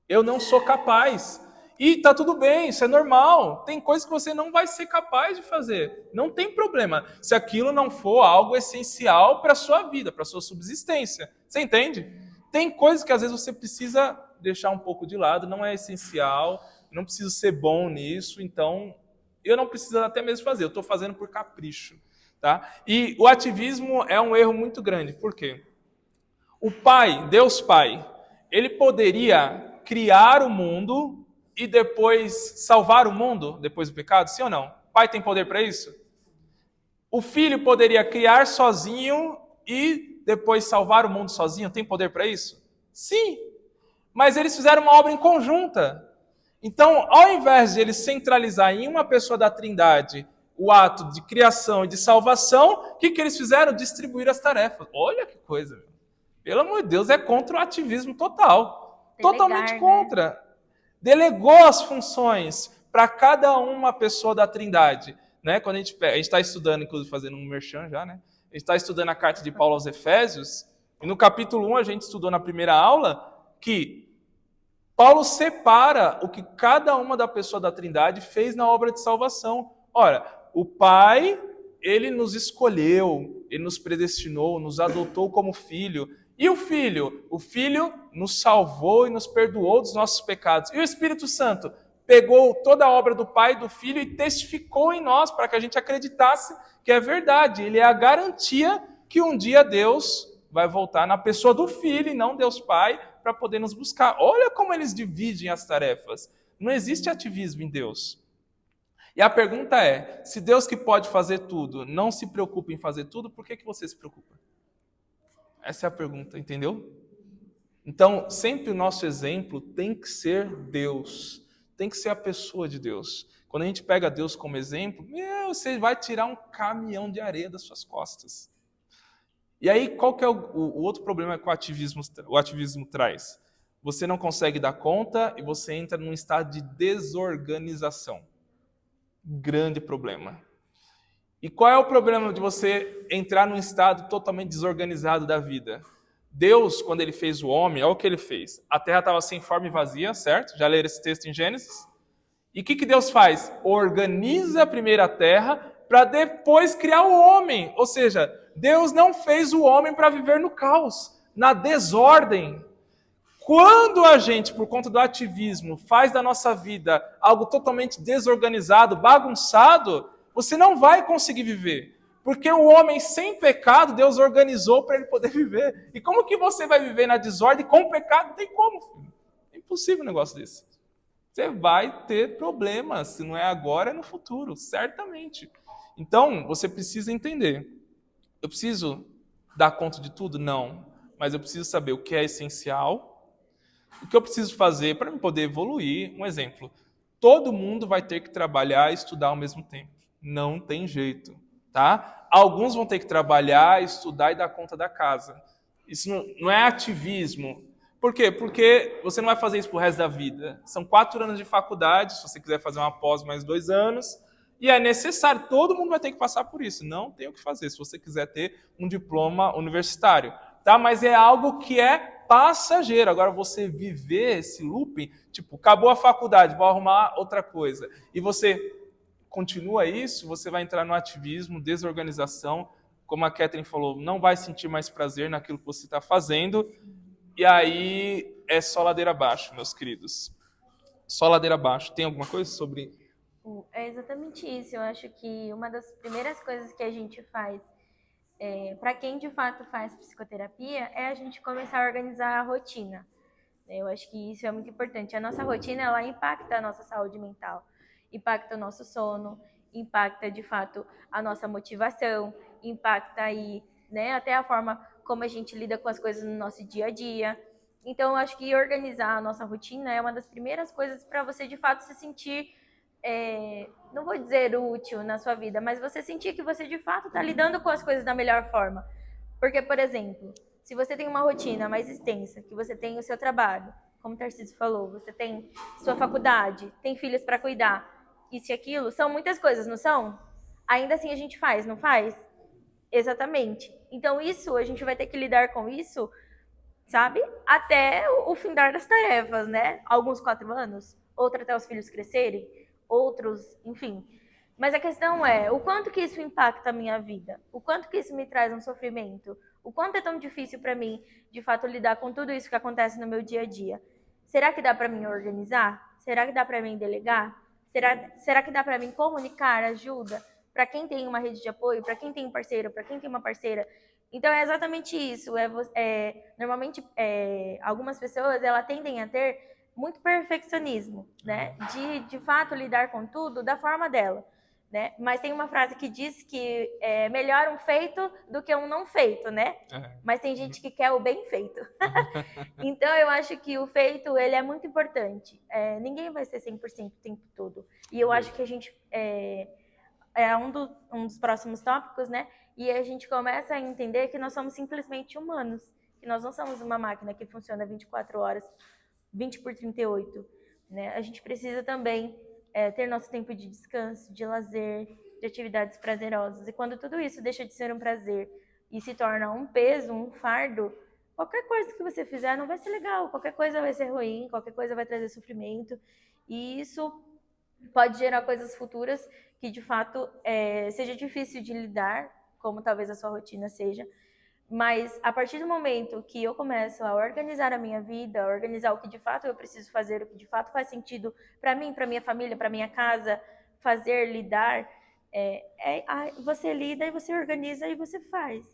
Eu não sou capaz. E tá tudo bem, isso é normal. Tem coisas que você não vai ser capaz de fazer. Não tem problema. Se aquilo não for algo essencial para a sua vida, para a sua subsistência. Você entende? Tem coisas que às vezes você precisa deixar um pouco de lado, não é essencial, não preciso ser bom nisso, então eu não preciso até mesmo fazer, eu estou fazendo por capricho. Tá? E o ativismo é um erro muito grande. Por quê? O Pai, Deus Pai, ele poderia criar o mundo e depois salvar o mundo depois do pecado? Sim ou não? O Pai tem poder para isso? O Filho poderia criar sozinho e depois salvar o mundo sozinho? Tem poder para isso? Sim. Mas eles fizeram uma obra em conjunta. Então, ao invés de eles centralizar em uma pessoa da Trindade o ato de criação e de salvação, o que eles fizeram? Distribuir as tarefas. Olha que coisa, meu. Pelo amor de Deus, é contra o ativismo total. Delegar, totalmente contra. Né? Delegou as funções para cada uma pessoa da Trindade. Né? Quando a gente está estudando, inclusive fazendo um merchan já, né? A gente está estudando a carta de Paulo aos Efésios, e no capítulo 1 a gente estudou na primeira aula que Paulo separa o que cada uma da pessoa da Trindade fez na obra de salvação. Ora, o Pai, ele nos escolheu, ele nos predestinou, nos adotou como filho. E o Filho? O Filho nos salvou e nos perdoou dos nossos pecados. E o Espírito Santo pegou toda a obra do Pai e do Filho e testificou em nós para que a gente acreditasse que é verdade. Ele é a garantia que um dia Deus vai voltar na pessoa do Filho e não Deus Pai para poder nos buscar. Olha como eles dividem as tarefas. Não existe ativismo em Deus. E a pergunta é, se Deus que pode fazer tudo não se preocupa em fazer tudo, por que você se preocupa? Essa é a pergunta, entendeu? Então, sempre o nosso exemplo tem que ser Deus. Tem que ser a pessoa de Deus. Quando a gente pega Deus como exemplo, você vai tirar um caminhão de areia das suas costas. E aí, qual que é o outro problema que o ativismo traz? Você não consegue dar conta e você entra num estado de desorganização. Grande problema. E qual é o problema de você entrar num estado totalmente desorganizado da vida? Deus, quando ele fez o homem, olha o que ele fez. A terra estava sem forma e vazia, certo? Já leram esse texto em Gênesis? E o que Deus faz? Organiza primeiro a terra para depois criar o homem. Ou seja, Deus não fez o homem para viver no caos, na desordem. Quando a gente, por conta do ativismo, faz da nossa vida algo totalmente desorganizado, bagunçado, você não vai conseguir viver. Porque o homem sem pecado, Deus organizou para ele poder viver. E como que você vai viver na desordem com pecado? Não tem como, filho. É impossível um negócio desse. Você vai ter problemas, se não é agora, é no futuro, certamente. Então, você precisa entender. Eu preciso dar conta de tudo? Não. Mas eu preciso saber o que é essencial, o que eu preciso fazer para poder evoluir. Um exemplo, todo mundo vai ter que trabalhar e estudar ao mesmo tempo. Não tem jeito, tá? Alguns vão ter que trabalhar, estudar e dar conta da casa. Isso não é ativismo. Por quê? Porque você não vai fazer isso pro resto da vida. São 4 anos de faculdade, se você quiser fazer uma pós mais 2 anos, e é necessário, todo mundo vai ter que passar por isso. Não tem o que fazer, se você quiser ter um diploma universitário. Tá? Mas é algo que é passageiro. Agora, você viver esse looping, tipo, acabou a faculdade, vou arrumar outra coisa. E você continua isso, você vai entrar no ativismo, desorganização, como a Catherine falou, não vai sentir mais prazer naquilo que você está fazendo, e aí é só ladeira abaixo, meus queridos. Só ladeira abaixo. Tem alguma coisa sobre... É exatamente isso. Eu acho que uma das primeiras coisas que a gente faz, para quem de fato faz psicoterapia, é a gente começar a organizar a rotina. Eu acho que isso é muito importante. A nossa rotina, ela impacta a nossa saúde mental, impacta o nosso sono, impacta de fato a nossa motivação, impacta aí, né, até a forma como a gente lida com as coisas no nosso dia a dia. Então, eu acho que organizar a nossa rotina é uma das primeiras coisas para você de fato se sentir, não vou dizer útil na sua vida, mas você sentir que você de fato está lidando com as coisas da melhor forma. Porque, por exemplo, se você tem uma rotina mais extensa, que você tem o seu trabalho, como o Tarcísio falou, você tem sua faculdade, tem filhos para cuidar, isso e aquilo, são muitas coisas, não são? Ainda assim a gente faz, não faz? Exatamente. Então isso, a gente vai ter que lidar com isso sabe? Até o findar das tarefas, né? Alguns 4 anos, outros até os filhos crescerem, outros, enfim. Mas a questão é, o quanto que isso impacta a minha vida? O quanto que isso me traz um sofrimento? O quanto é tão difícil para mim, de fato, lidar com tudo isso que acontece no meu dia a dia? Será que dá para mim organizar? Será que dá para mim delegar? Será que dá para mim comunicar ajuda? Para quem tem uma rede de apoio, para quem tem um parceiro, para quem tem uma parceira. Então é exatamente isso. Normalmente, algumas pessoas elas tendem a ter muito perfeccionismo, né? De fato lidar com tudo da forma dela. Né? Mas tem uma frase que diz que é melhor um feito do que um não feito, né? Mas tem gente que quer o bem feito. Então eu acho que o feito ele é muito importante. Ninguém vai ser 100% o tempo todo. E eu acho que a gente um dos próximos tópicos, né? E a gente começa a entender que nós somos simplesmente humanos, que nós não somos uma máquina que funciona 24 horas, 20 por 38, né? A gente precisa também ter nosso tempo de descanso, de lazer, de atividades prazerosas. E quando tudo isso deixa de ser um prazer e se torna um peso, um fardo, qualquer coisa que você fizer não vai ser legal, qualquer coisa vai ser ruim, qualquer coisa vai trazer sofrimento. E isso pode gerar coisas futuras que, de fato, seja difícil de lidar, como talvez a sua rotina seja. Mas a partir do momento que eu começo a organizar a minha vida, a organizar o que de fato eu preciso fazer, o que de fato faz sentido para mim, para minha família, para minha casa, fazer, lidar, você lida e você organiza e você faz,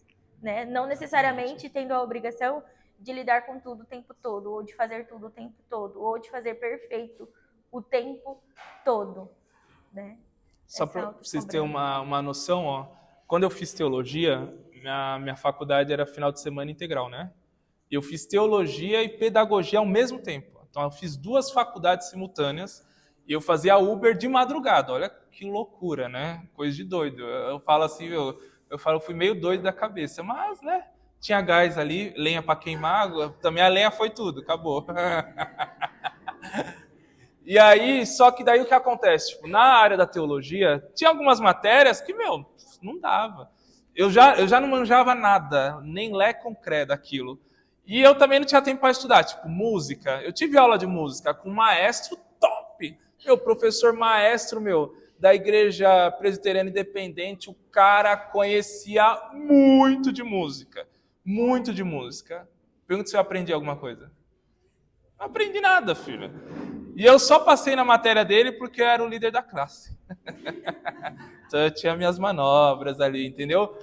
né? Não necessariamente tendo a obrigação de lidar com tudo o tempo todo, ou de fazer tudo o tempo todo, ou de fazer perfeito o tempo todo, né? Só para vocês terem uma noção, ó, quando eu fiz teologia, minha faculdade era final de semana integral, né? Eu fiz teologia e pedagogia ao mesmo tempo. Então eu fiz 2 faculdades simultâneas e eu fazia Uber de madrugada. Olha que loucura, né? Coisa de doido. Eu falo assim, eu fui meio doido da cabeça, mas, né? Tinha gás ali, lenha para queimar, também a lenha foi tudo, acabou. E aí, só que daí o que acontece? Tipo, na área da teologia, tinha algumas matérias que, não dava. Eu já não manjava nada, nem lé com cré daquilo. E eu também não tinha tempo para estudar, tipo, música. Eu tive aula de música com um maestro top. Meu professor maestro, da igreja presbiteriana independente, o cara conhecia muito de música. Muito de música. Pergunta se eu aprendi alguma coisa. Não aprendi nada, filho. E eu só passei na matéria dele porque eu era o líder da classe. Então eu tinha minhas manobras ali, entendeu?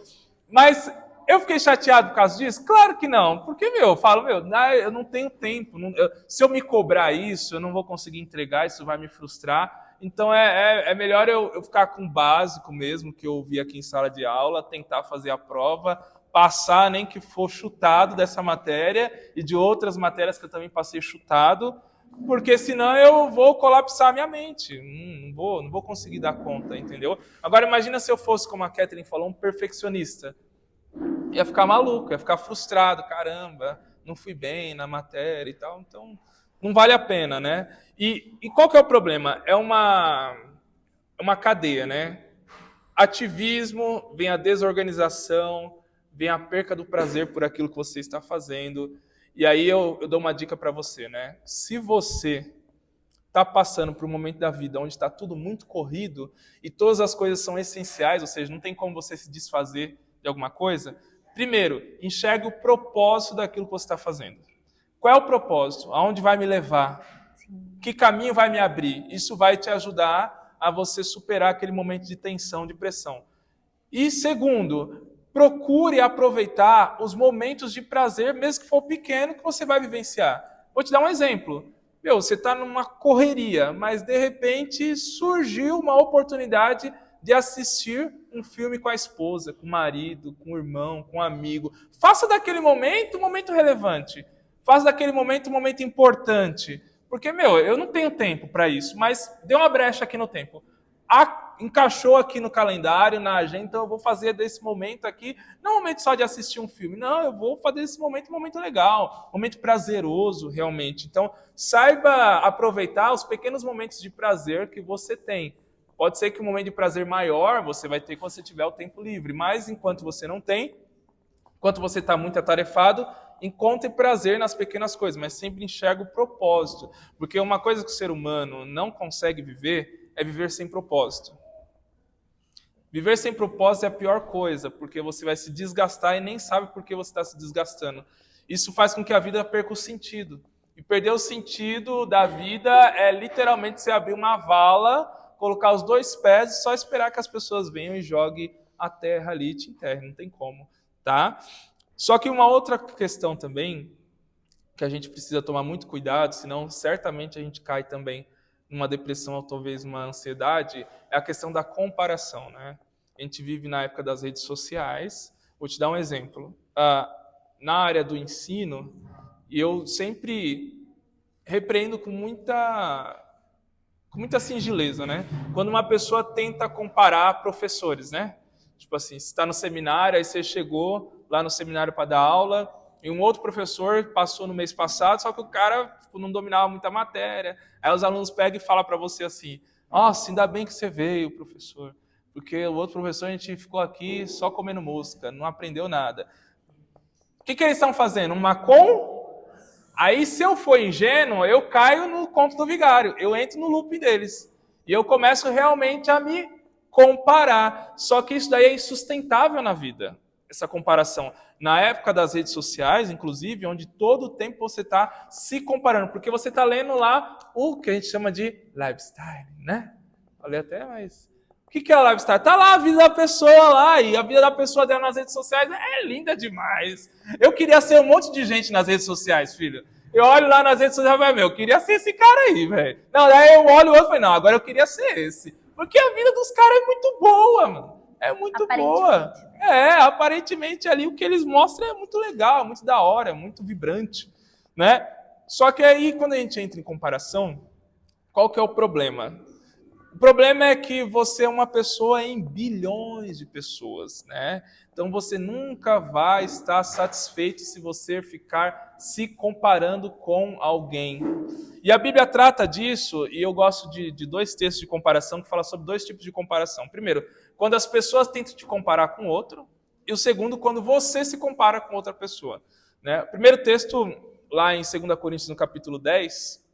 Mas eu fiquei chateado por causa disso? Claro que não. Porque, eu falo, eu não tenho tempo. Se eu me cobrar isso, eu não vou conseguir entregar, isso vai me frustrar. Então é melhor eu ficar com o básico mesmo, que eu vi aqui em sala de aula, tentar fazer a prova, passar, nem que for chutado dessa matéria e de outras matérias que eu também passei chutado, porque senão eu vou colapsar minha mente, não vou conseguir dar conta, entendeu? Agora imagina se eu fosse, como a Catherine falou, um perfeccionista. Ia ficar maluco, ia ficar frustrado, caramba, não fui bem na matéria e tal, então não vale a pena, né? E qual que é o problema? É uma cadeia, né? Ativismo, vem a desorganização, vem a perca do prazer por aquilo que você está fazendo. E aí eu dou uma dica para você, né? Se você está passando por um momento da vida onde está tudo muito corrido e todas as coisas são essenciais, ou seja, não tem como você se desfazer de alguma coisa, primeiro, enxergue o propósito daquilo que você está fazendo. Qual é o propósito? Aonde vai me levar? Que caminho vai me abrir? Isso vai te ajudar a você superar aquele momento de tensão, de pressão. E segundo, procure aproveitar os momentos de prazer, mesmo que for pequeno, que você vai vivenciar. Vou te dar um exemplo. Você está numa correria, mas de repente surgiu uma oportunidade de assistir um filme com a esposa, com o marido, com o irmão, com o amigo. Faça daquele momento um momento relevante. Faça daquele momento um momento importante. Porque, eu não tenho tempo para isso, mas deu uma brecha aqui no tempo. Encaixou aqui no calendário, na agenda, então eu vou fazer desse momento aqui, não um momento só de assistir um filme, não, eu vou fazer desse momento um momento legal, um momento prazeroso, realmente. Então, saiba aproveitar os pequenos momentos de prazer que você tem. Pode ser que um momento de prazer maior você vai ter quando você tiver o tempo livre, mas enquanto você não tem, enquanto você está muito atarefado, encontre prazer nas pequenas coisas, mas sempre enxerga o propósito. Porque uma coisa que o ser humano não consegue viver é viver sem propósito. Viver sem propósito é a pior coisa, porque você vai se desgastar e nem sabe por que você está se desgastando. Isso faz com que a vida perca o sentido. E perder o sentido da vida é literalmente você abrir uma vala, colocar os 2 pés e só esperar que as pessoas venham e joguem a terra ali e te enterrem. Não tem como, tá? Só que uma outra questão também, que a gente precisa tomar muito cuidado, senão certamente a gente cai também numa depressão ou talvez uma ansiedade, é a questão da comparação, né? A gente vive na época das redes sociais. Vou te dar um exemplo. Na área do ensino, eu sempre repreendo com muita singeleza, né? Quando uma pessoa tenta comparar professores, né? Tipo assim, você está no seminário, aí você chegou lá no seminário para dar aula, e um outro professor passou no mês passado, só que o cara não dominava muita matéria. Aí os alunos pegam e falam para você assim, nossa, ainda bem que você veio, professor, porque o outro professor a gente ficou aqui só comendo mosca, não aprendeu nada. O que eles estão fazendo? Aí, se eu for ingênuo, eu caio no conto do vigário, eu entro no loop deles. E eu começo realmente a me comparar. Só que isso daí é insustentável na vida, essa comparação. Na época das redes sociais, inclusive, onde todo o tempo você está se comparando, porque você está lendo lá o que a gente chama de lifestyle, né? Falei até, mas... O que é o lifestyle? Está lá a vida da pessoa lá, e a vida da pessoa dela nas redes sociais é linda demais. Eu queria ser um monte de gente nas redes sociais, filho. Eu olho lá nas redes sociais e falo, eu queria ser esse cara aí, velho. Não, daí eu olho o outro e falo, não, agora eu queria ser esse. Porque a vida dos caras é muito boa, mano. É muito boa. Aparentemente ali o que eles mostram é muito legal, muito da hora, muito vibrante, né? Só que aí, quando a gente entra em comparação, qual que é o problema? O problema é que você é uma pessoa em bilhões de pessoas, né? Então você nunca vai estar satisfeito se você ficar se comparando com alguém. E a Bíblia trata disso, e eu gosto de 2 textos de comparação que falam sobre 2 tipos de comparação. Primeiro, quando as pessoas tentam te comparar com outro, e o segundo, quando você se compara com outra pessoa, né? O primeiro texto, lá em 2 Coríntios, no capítulo 10,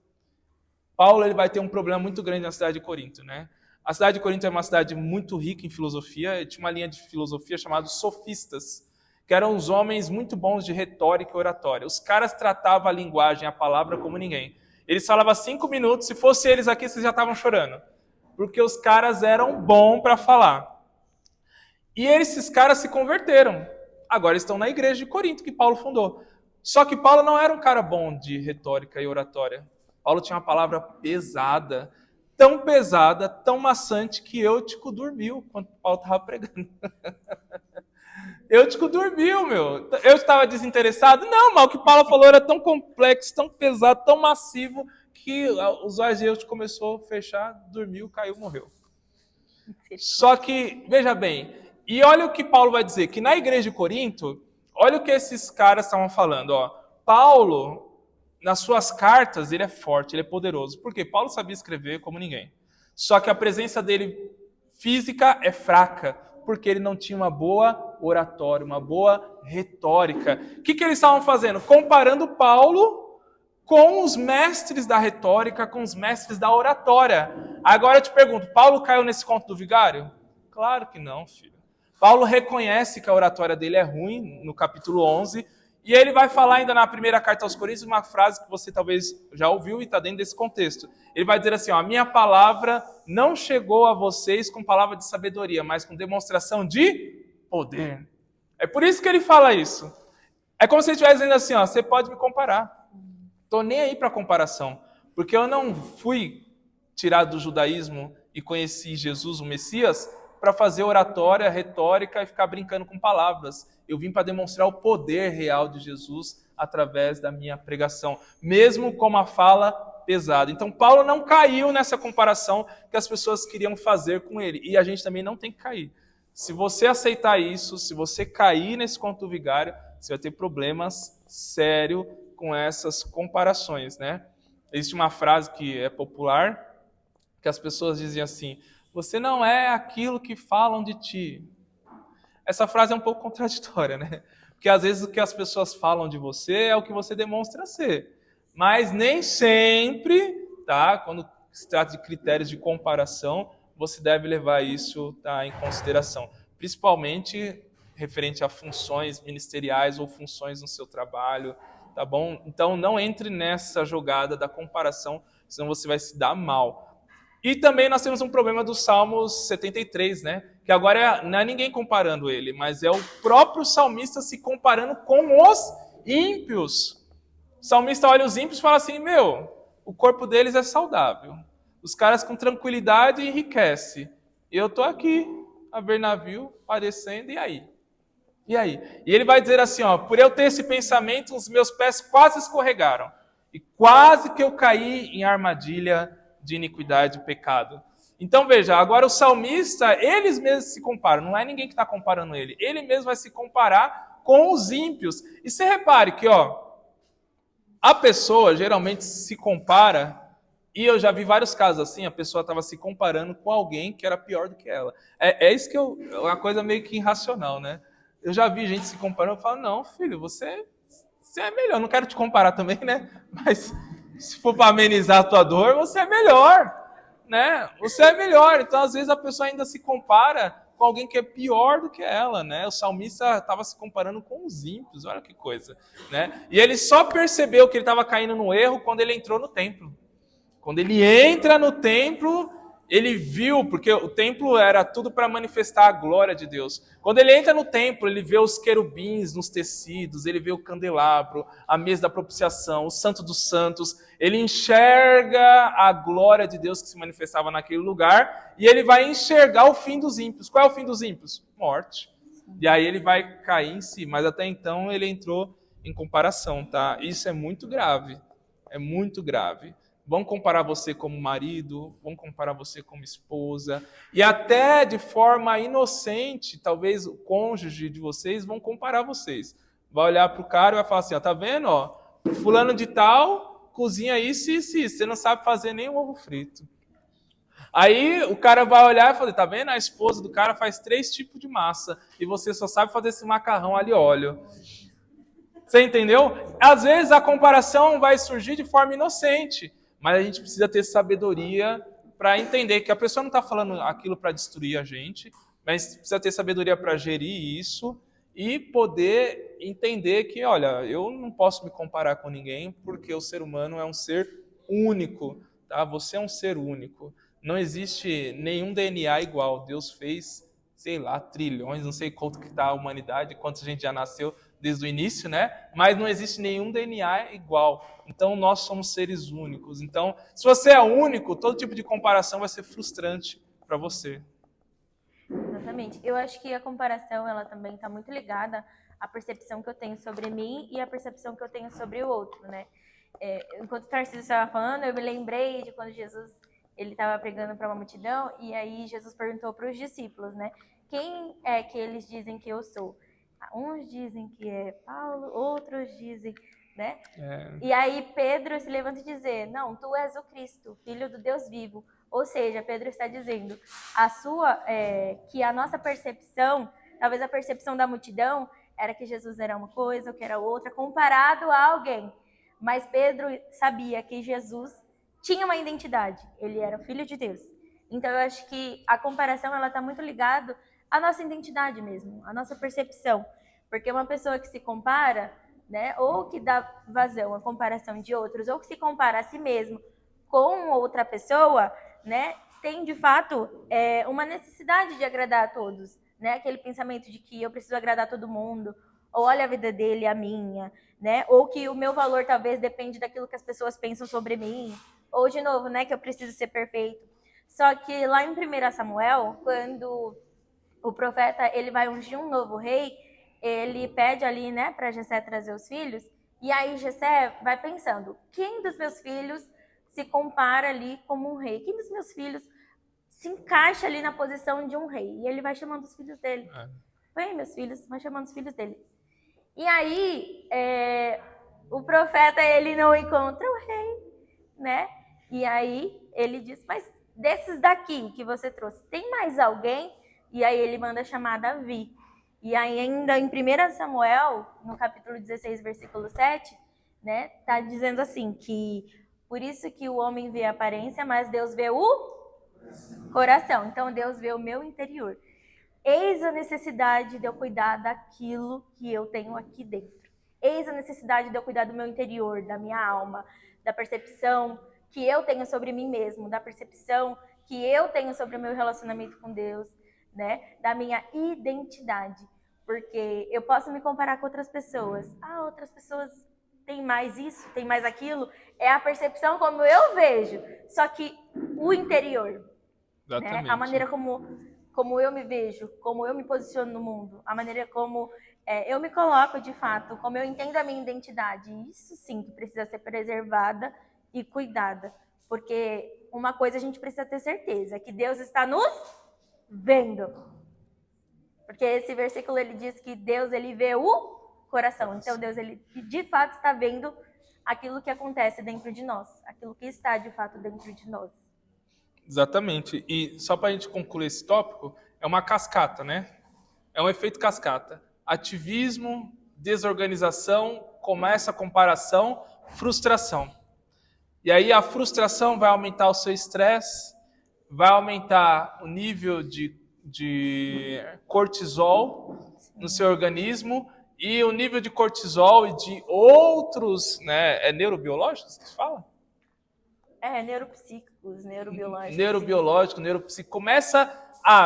Paulo ele vai ter um problema muito grande na cidade de Corinto, né? A cidade de Corinto é uma cidade muito rica em filosofia, e tinha uma linha de filosofia chamada sofistas, que eram os homens muito bons de retórica e oratória. Os caras tratavam a linguagem, a palavra como ninguém. Eles falavam 5 minutos, se fosse eles aqui, vocês já estavam chorando. Porque os caras eram bons para falar. E esses caras se converteram. Agora estão na igreja de Corinto, que Paulo fundou. Só que Paulo não era um cara bom de retórica e oratória. Paulo tinha uma palavra pesada, tão maçante, que Eutico dormiu quando Paulo estava pregando. Eutico dormiu, meu. Eu estava desinteressado? Não, mas o que Paulo falou era tão complexo, tão pesado, tão massivo, que os olhos de Eutico começou a fechar, dormiu, caiu, morreu. Só que, veja bem, e olha o que Paulo vai dizer, que na igreja de Corinto, olha o que esses caras estavam falando, ó. Paulo, nas suas cartas, ele é forte, ele é poderoso. Por quê? Paulo sabia escrever como ninguém. Só que a presença dele física é fraca, porque ele não tinha uma boa oratória, uma boa retórica. O que eles estavam fazendo? Comparando Paulo com os mestres da retórica, com os mestres da oratória. Agora eu te pergunto, Paulo caiu nesse conto do vigário? Claro que não, filho. Paulo reconhece que a oratória dele é ruim, no capítulo 11, e ele vai falar ainda na primeira carta aos Coríntios uma frase que você talvez já ouviu e está dentro desse contexto. Ele vai dizer assim, ó, a minha palavra não chegou a vocês com palavra de sabedoria, mas com demonstração de poder. É por isso que ele fala isso. É como se ele estivesse dizendo assim, ó, você pode me comparar. Estou nem aí para comparação, porque eu não fui tirado do judaísmo e conheci Jesus, o Messias, para fazer oratória, retórica e ficar brincando com palavras. Eu vim para demonstrar o poder real de Jesus através da minha pregação, mesmo com uma fala pesada. Então, Paulo não caiu nessa comparação que as pessoas queriam fazer com ele. E a gente também não tem que cair. Se você aceitar isso, se você cair nesse conto do vigário, você vai ter problemas sérios com essas comparações, né? Existe uma frase que é popular, que as pessoas dizem assim, você não é aquilo que falam de ti. Essa frase é um pouco contraditória, né? porque às vezes o que as pessoas falam de você é o que você demonstra ser. Mas nem sempre, tá? Quando se trata de critérios de comparação, você deve levar isso, tá, em consideração. Principalmente referente a funções ministeriais ou funções no seu trabalho, tá bom? Então não entre nessa jogada da comparação, senão você vai se dar mal. E também nós temos um problema do Salmos 73, né? Que agora não é ninguém comparando ele, mas é o próprio salmista se comparando com os ímpios. O salmista olha os ímpios e fala assim, o corpo deles é saudável. Os caras com tranquilidade enriquecem. Eu estou aqui, a ver navio, padecendo, e aí? E aí? E ele vai dizer assim, ó, por eu ter esse pensamento, os meus pés quase escorregaram. E quase que eu caí em armadilha de iniquidade e pecado. Então veja, agora o salmista, eles mesmos se comparam, não é ninguém que está comparando ele. Ele mesmo vai se comparar com os ímpios. E você repare que, a pessoa geralmente se compara, e eu já vi vários casos assim, a pessoa estava se comparando com alguém que era pior do que ela. É isso que é uma coisa meio que irracional, né? Eu já vi gente se comparando, eu falo, não, filho, você é melhor. Não quero te comparar também, né? Mas se for para amenizar a tua dor, você é melhor, né? Você é melhor. Então, às vezes, a pessoa ainda se compara com alguém que é pior do que ela, né? O salmista estava se comparando com os ímpios, olha que coisa, né? E ele só percebeu que ele estava caindo no erro quando ele entrou no templo. Quando ele entra no templo, ele viu, porque o templo era tudo para manifestar a glória de Deus. Quando ele entra no templo, ele vê os querubins nos tecidos, ele vê o candelabro, a mesa da propiciação, o santo dos santos. Ele enxerga a glória de Deus que se manifestava naquele lugar e ele vai enxergar o fim dos ímpios. Qual é o fim dos ímpios? Morte. E aí ele vai cair em si, mas até então ele entrou em comparação, tá? Isso é muito grave, é muito grave. Vão comparar você como marido, vão comparar você como esposa, e até de forma inocente, talvez o cônjuge de vocês vão comparar vocês. Vai olhar para o cara e vai falar assim, tá vendo? Fulano de tal cozinha isso e isso, você não sabe fazer nem um ovo frito. Aí o cara vai olhar e falar, tá vendo? A esposa do cara faz 3 tipos de massa, e você só sabe fazer esse macarrão ali óleo. Você entendeu? Às vezes a comparação vai surgir de forma inocente, mas a gente precisa ter sabedoria para entender que a pessoa não está falando aquilo para destruir a gente, mas precisa ter sabedoria para gerir isso e poder entender que, olha, eu não posso me comparar com ninguém porque o ser humano é um ser único, tá? Você é um ser único. Não existe nenhum DNA igual. Deus fez, sei lá, trilhões, não sei quanto que está a humanidade, quantos a gente já nasceu desde o início, né? Mas não existe nenhum DNA igual. Então, nós somos seres únicos. Então, se você é único, todo tipo de comparação vai ser frustrante para você. Exatamente. Eu acho que a comparação, ela também está muito ligada à percepção que eu tenho sobre mim e à percepção que eu tenho sobre o outro, né? Enquanto o Tarcísio estava falando, eu me lembrei de quando Jesus ele estava pregando para uma multidão e aí Jesus perguntou para os discípulos, né? Quem é que eles dizem que eu sou? Uns dizem que é Paulo, outros dizem, né? E aí Pedro se levanta e diz, não, tu és o Cristo, filho do Deus vivo. Ou seja, Pedro está dizendo que a nossa percepção, talvez a percepção da multidão, era que Jesus era uma coisa ou que era outra, comparado a alguém. Mas Pedro sabia que Jesus tinha uma identidade, ele era o Filho de Deus. Então eu acho que a comparação ela está muito ligada à nossa identidade mesmo, à nossa percepção. Porque uma pessoa que se compara, né, ou que dá vazão à comparação de outros, ou que se compara a si mesmo com outra pessoa, né, tem de fato uma necessidade de agradar a todos, né, aquele pensamento de que eu preciso agradar todo mundo, ou olha a vida dele, a minha, né, ou que o meu valor talvez depende daquilo que as pessoas pensam sobre mim, ou de novo, né, que eu preciso ser perfeito. Só que lá em 1 Samuel, quando o profeta ele vai ungir um novo rei, ele pede ali, né, para Jessé trazer os filhos, e aí Jessé vai pensando, quem dos meus filhos se compara ali como um rei? Quem dos meus filhos se encaixa ali na posição de um rei? E ele vai chamando os filhos dele. Vem, meus filhos, vai chamando os filhos dele. E aí, o profeta, ele não encontra o rei, né? E aí, ele diz, mas desses daqui que você trouxe, tem mais alguém? E aí, ele manda chamar Davi. E ainda em 1 Samuel, no capítulo 16, versículo 7, né, tá dizendo assim, que por isso que o homem vê a aparência, mas Deus vê o coração. Então Deus vê o meu interior. Eis a necessidade de eu cuidar daquilo que eu tenho aqui dentro. Eis a necessidade de eu cuidar do meu interior, da minha alma, da percepção que eu tenho sobre mim mesmo, da percepção que eu tenho sobre o meu relacionamento com Deus, né? Da minha identidade. Porque eu posso me comparar com outras pessoas. Outras pessoas têm mais isso, têm mais aquilo. É a percepção como eu vejo. Só que o interior, né? A maneira como eu me vejo, como eu me posiciono no mundo, a maneira como eu me coloco de fato, como eu entendo a minha identidade. Isso sim que precisa ser preservada e cuidada. Porque uma coisa a gente precisa ter certeza, que Deus está nos vendo. Porque esse versículo ele diz que Deus ele vê o coração. Então Deus ele de fato está vendo aquilo que acontece dentro de nós, aquilo que está de fato dentro de nós. Exatamente. E só para a gente concluir esse tópico, é uma cascata, né? É um efeito cascata. Ativismo, desorganização, começa a comparação, frustração. E aí a frustração vai aumentar o seu estresse, vai aumentar o nível de cortisol no seu organismo, e o nível de cortisol e de outros, né, neurobiológicos que se fala? Neuropsíquicos, neurobiológicos. Neurobiológico, neuropsíquico. Começa...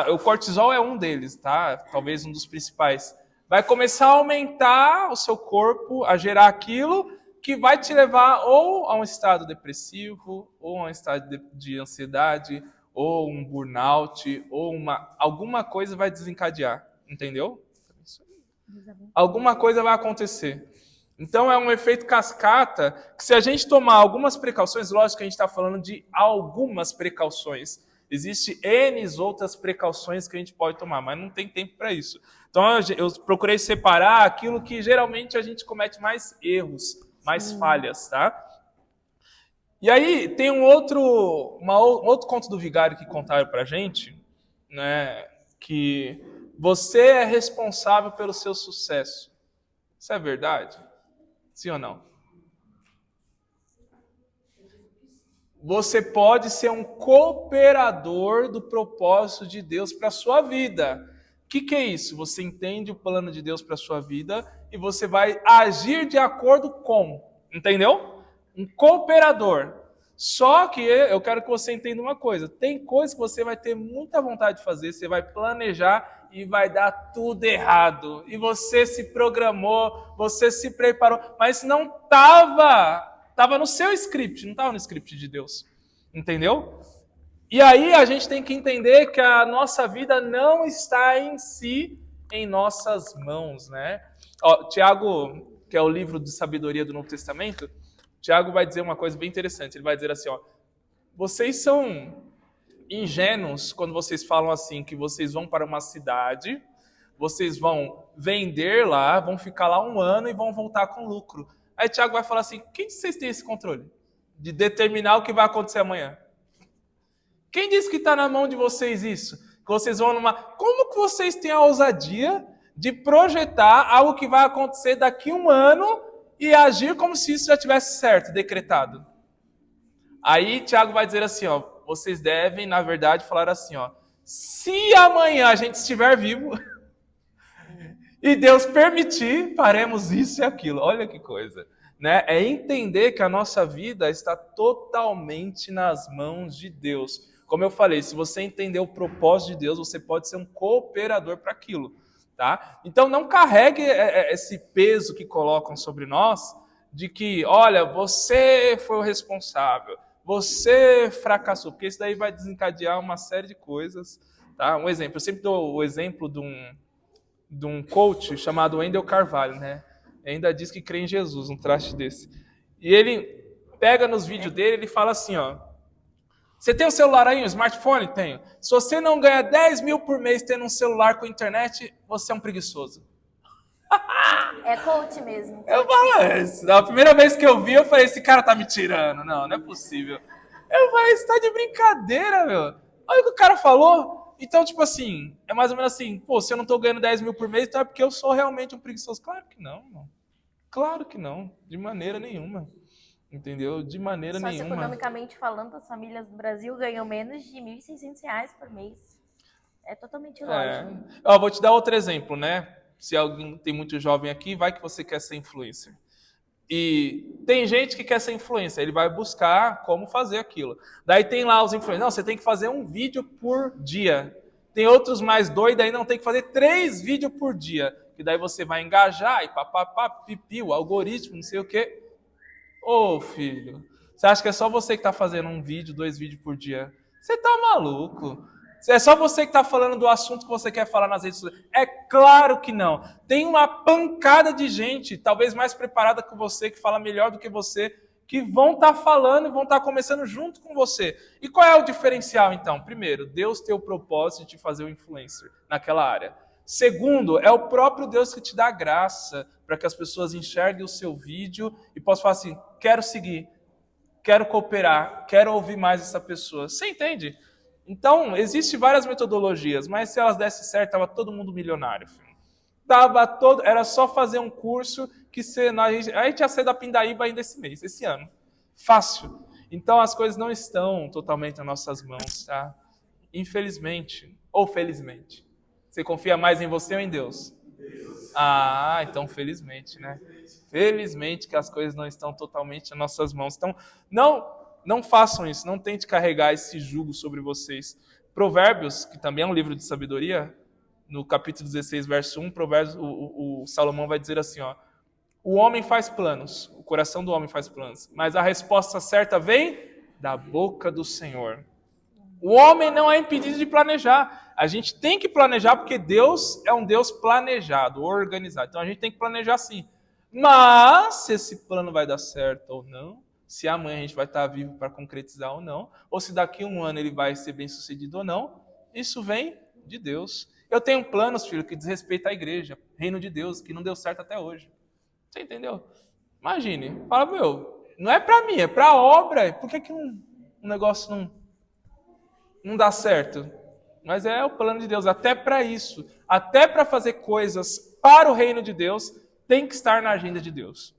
o cortisol é um deles, tá? Talvez um dos principais. Vai começar a aumentar o seu corpo, a gerar aquilo que vai te levar ou a um estado depressivo, ou a um estado de ansiedade, ou um burnout, ou alguma coisa vai desencadear, entendeu? Alguma coisa vai acontecer. Então é um efeito cascata que, se a gente tomar algumas precauções, lógico que a gente está falando de algumas precauções. Existem N outras precauções que a gente pode tomar, mas não tem tempo para isso. Então eu procurei separar aquilo que geralmente a gente comete mais erros, mais falhas, tá? E aí tem um outro conto do Vigário que contaram pra gente, né, que você é responsável pelo seu sucesso. Isso é verdade? Sim ou não? Você pode ser um cooperador do propósito de Deus para a sua vida. O que é isso? Você entende o plano de Deus para a sua vida e você vai agir de acordo com. Entendeu? Um cooperador. Só que eu quero que você entenda uma coisa. Tem coisas que você vai ter muita vontade de fazer, você vai planejar e vai dar tudo errado. E você se programou, você se preparou, mas não estava no seu script, não estava no script de Deus. Entendeu? E aí a gente tem que entender que a nossa vida não está em si, em nossas mãos, né? Tiago, que é o livro de sabedoria do Novo Testamento, Tiago vai dizer uma coisa bem interessante. Ele vai dizer assim, vocês são ingênuos quando vocês falam assim, que vocês vão para uma cidade, vocês vão vender lá, vão ficar lá 1 ano e vão voltar com lucro. Aí Tiago vai falar assim, quem de vocês tem esse controle? De determinar o que vai acontecer amanhã? Quem disse que está na mão de vocês isso? Que vocês vão Como que vocês têm a ousadia de projetar algo que vai acontecer daqui 1 ano e agir como se isso já tivesse certo, decretado? Aí Tiago vai dizer assim, vocês devem, na verdade, falar assim, se amanhã a gente estiver vivo e Deus permitir, faremos isso e aquilo. Olha que coisa, né? É entender que a nossa vida está totalmente nas mãos de Deus. Como eu falei, se você entender o propósito de Deus, você pode ser um cooperador para aquilo, tá? Então não carregue esse peso que colocam sobre nós, de que, olha, você foi o responsável, você fracassou, porque isso daí vai desencadear uma série de coisas, tá? Um exemplo, eu sempre dou o exemplo de um coach chamado Wendell Carvalho, né? Ainda diz que crê em Jesus, um traste desse. E ele pega nos vídeos dele, ele fala assim, você tem um celular aí, um smartphone? Tenho. Se você não ganha 10 mil por mês tendo um celular com internet, você é um preguiçoso. É coach mesmo. Eu falo, a primeira vez que eu vi, eu falei, esse cara tá me tirando. Não é possível. Eu falei, você tá de brincadeira, meu. Olha o que o cara falou. Então, tipo assim, é mais ou menos assim, pô, se eu não tô ganhando 10 mil por mês, então é porque eu sou realmente um preguiçoso. Claro que não, irmão. Claro que não, de maneira nenhuma. Entendeu? De maneira nenhuma. Socioeconomicamente falando, as famílias do Brasil ganham menos de R$ 1.600 por mês. É totalmente lógico. Ó, vou te dar outro exemplo, né? Se alguém tem muito jovem aqui, vai que você quer ser influencer. E tem gente que quer ser influencer, ele vai buscar como fazer aquilo. Daí tem lá os influencers, não, você tem que fazer um vídeo por dia. Tem outros mais doidos aí, não, tem que fazer 3 vídeos por dia. Que daí você vai engajar e papapá, pipi, o algoritmo, não sei o quê. Ô, filho, você acha que é só você que está fazendo um vídeo, 2 vídeos por dia? Você tá maluco? É só você que está falando do assunto que você quer falar nas redes sociais? É claro que não. Tem uma pancada de gente, talvez mais preparada que você, que fala melhor do que você, que vão estar falando e vão estar começando junto com você. E qual é o diferencial, então? Primeiro, Deus tem o propósito de te fazer um influencer naquela área. Segundo, é o próprio Deus que te dá graça para que as pessoas enxerguem o seu vídeo e possam falar assim, quero seguir, quero cooperar, quero ouvir mais essa pessoa. Você entende? Então, existem várias metodologias, mas se elas dessem certo, estava todo mundo milionário. Filho. Era só fazer um curso que a gente ia ser da Pindaíba ainda esse ano. Fácil. Então, as coisas não estão totalmente nas nossas mãos, tá? Infelizmente, ou felizmente. Você confia mais em você ou em Deus? Ah, então felizmente, né? Felizmente que as coisas não estão totalmente nas nossas mãos. Então, não façam isso, não tente carregar esse jugo sobre vocês. Provérbios, que também é um livro de sabedoria, no capítulo 16, verso 1, Provérbios, o Salomão vai dizer assim, ó, o homem faz planos, o coração do homem faz planos, mas a resposta certa vem da boca do Senhor. O homem não é impedido de planejar. A gente tem que planejar porque Deus é um Deus planejado, organizado. Então a gente tem que planejar sim. Mas se esse plano vai dar certo ou não, se amanhã a gente vai estar vivo para concretizar ou não, ou se daqui a um ano ele vai ser bem sucedido ou não, isso vem de Deus. Eu tenho planos, filho, que diz respeito à igreja, reino de Deus, que não deu certo até hoje. Você entendeu? Imagine, fala, meu, não é para mim, é para a obra. Por que um negócio não dá certo? Mas é o plano de Deus, até para isso, até para fazer coisas para o reino de Deus, tem que estar na agenda de Deus.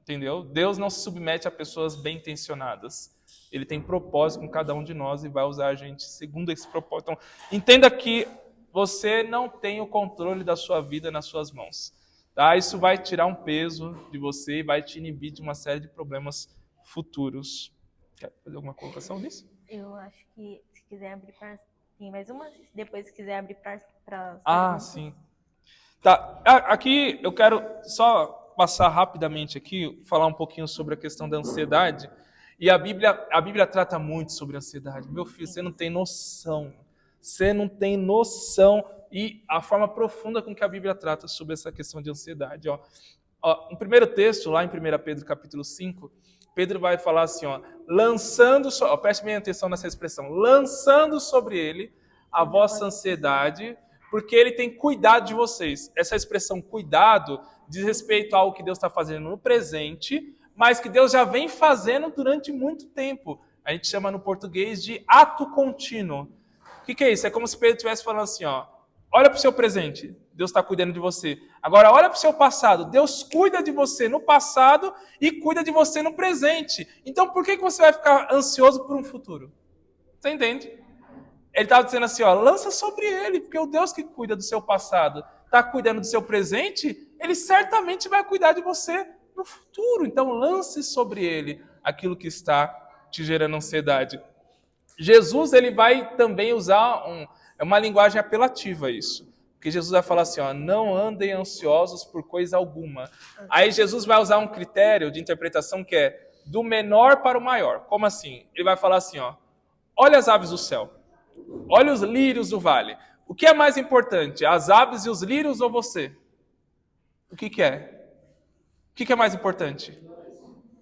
Entendeu? Deus não se submete a pessoas bem intencionadas. Ele tem propósito com cada um de nós e vai usar a gente segundo esse propósito. Então, entenda que você não tem o controle da sua vida nas suas mãos. Tá? Isso vai tirar um peso de você e vai te inibir de uma série de problemas futuros. Quer fazer alguma colocação nisso? Eu acho que se quiser abrir para... Tem mais uma? Depois se quiser abrir para... Sim. Tá. Aqui eu quero só passar rapidamente aqui, falar um pouquinho sobre a questão da ansiedade. E a Bíblia trata muito sobre ansiedade. Meu filho, você não tem noção. Você não tem noção. E a forma profunda com que a Bíblia trata sobre essa questão de ansiedade. No primeiro texto, lá em 1 Pedro capítulo 5, Pedro vai falar assim, preste bem atenção nessa expressão, lançando sobre ele a vossa ansiedade, porque ele tem cuidado de vocês. Essa expressão cuidado diz respeito a algo que Deus está fazendo no presente, mas que Deus já vem fazendo durante muito tempo. A gente chama no português de ato contínuo. O que é isso? É como se Pedro estivesse falando assim, olha para o seu presente, Deus está cuidando de você. Agora olha para o seu passado, Deus cuida de você no passado e cuida de você no presente. Então por que você vai ficar ansioso por um futuro? Você entende? Ele estava dizendo assim, lança sobre ele, porque o Deus que cuida do seu passado está cuidando do seu presente, ele certamente vai cuidar de você no futuro. Então lance sobre ele aquilo que está te gerando ansiedade. Jesus ele vai também usar uma linguagem apelativa isso. Porque Jesus vai falar assim, não andem ansiosos por coisa alguma. Aí Jesus vai usar um critério de interpretação que é do menor para o maior. Como assim? Ele vai falar assim, olha as aves do céu, olha os lírios do vale. O que é mais importante, as aves e os lírios ou você? O que é? O que é mais importante?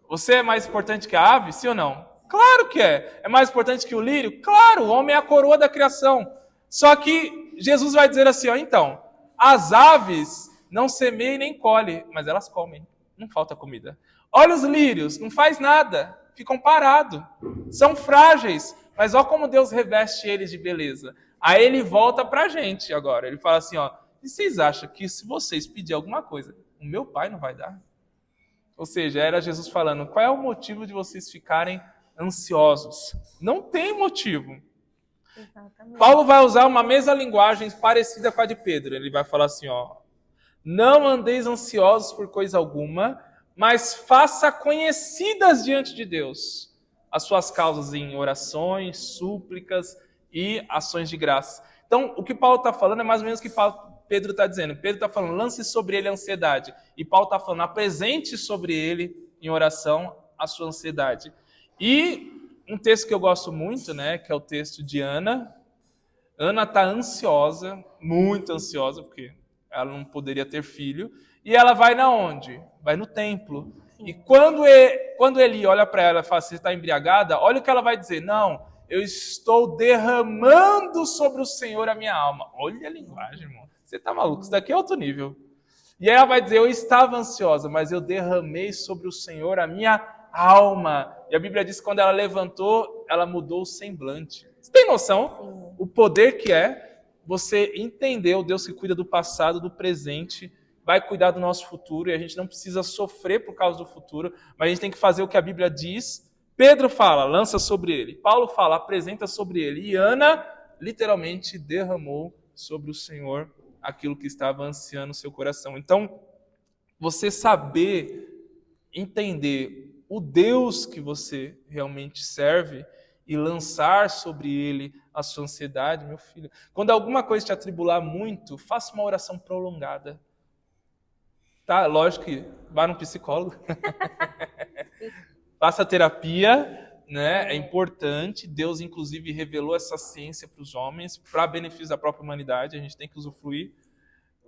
Você é mais importante que a ave, sim ou não? Claro que é. É mais importante que o lírio? Claro, o homem é a coroa da criação. Só que Jesus vai dizer assim, então, as aves não semeiam nem colhem, mas elas comem. Não falta comida. Olha os lírios, não faz nada, ficam parados. São frágeis, mas olha como Deus reveste eles de beleza. Aí ele volta pra gente agora. Ele fala assim, ó, e vocês acham que se vocês pedirem alguma coisa, o meu pai não vai dar? Ou seja, era Jesus falando, qual é o motivo de vocês ficarem ansiosos? Não tem motivo. Exatamente. Paulo vai usar uma mesma linguagem parecida com a de Pedro. Ele vai falar assim, ó, não andeis ansiosos por coisa alguma, mas faça conhecidas diante de Deus as suas causas em orações, súplicas e ações de graça. Então, o que Paulo está falando é mais ou menos o que Pedro está dizendo. Pedro está falando, lance sobre ele a ansiedade. E Paulo está falando, apresente sobre ele em oração a sua ansiedade. E um texto que eu gosto muito, né, que é o texto de Ana. Ana está ansiosa, muito ansiosa, porque ela não poderia ter filho. E ela vai na onde? Vai no templo. Sim. E quando ele olha para ela e fala, você está embriagada? Olha o que ela vai dizer. Não, eu estou derramando sobre o Senhor a minha alma. Olha a linguagem, irmão. Você está maluco? Isso daqui é outro nível. E aí ela vai dizer, eu estava ansiosa, mas eu derramei sobre o Senhor a minha alma. E a Bíblia diz que quando ela levantou, ela mudou o semblante. Você tem noção? Sim. O poder que é você entender o Deus que cuida do passado, do presente, vai cuidar do nosso futuro, e a gente não precisa sofrer por causa do futuro, mas a gente tem que fazer o que a Bíblia diz. Pedro fala, lança sobre ele. Paulo fala, apresenta sobre ele. E Ana, literalmente, derramou sobre o Senhor aquilo que estava ansiando o seu coração. Então, você saber entender o Deus que você realmente serve e lançar sobre ele a sua ansiedade, meu filho. Quando alguma coisa te atribular muito, faça uma oração prolongada. Tá? Lógico que vá no psicólogo. Faça terapia, né? É importante. Deus, inclusive, revelou essa ciência para os homens, para benefício da própria humanidade. A gente tem que usufruir.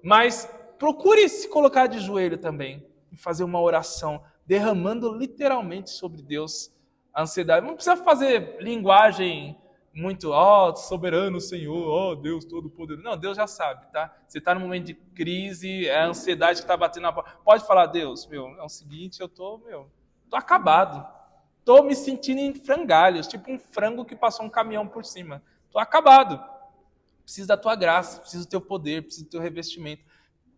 Mas procure se colocar de joelho também e fazer uma oração, derramando literalmente sobre Deus a ansiedade. Não precisa fazer linguagem muito, soberano Senhor, Deus todo-poderoso. Não, Deus já sabe, tá? Você está num momento de crise, é a ansiedade que está batendo na porta. Pode falar, Deus, é o seguinte, eu tô acabado. Tô me sentindo em frangalhos, tipo um frango que passou um caminhão por cima. Tô acabado. Preciso da tua graça, preciso do teu poder, preciso do teu revestimento.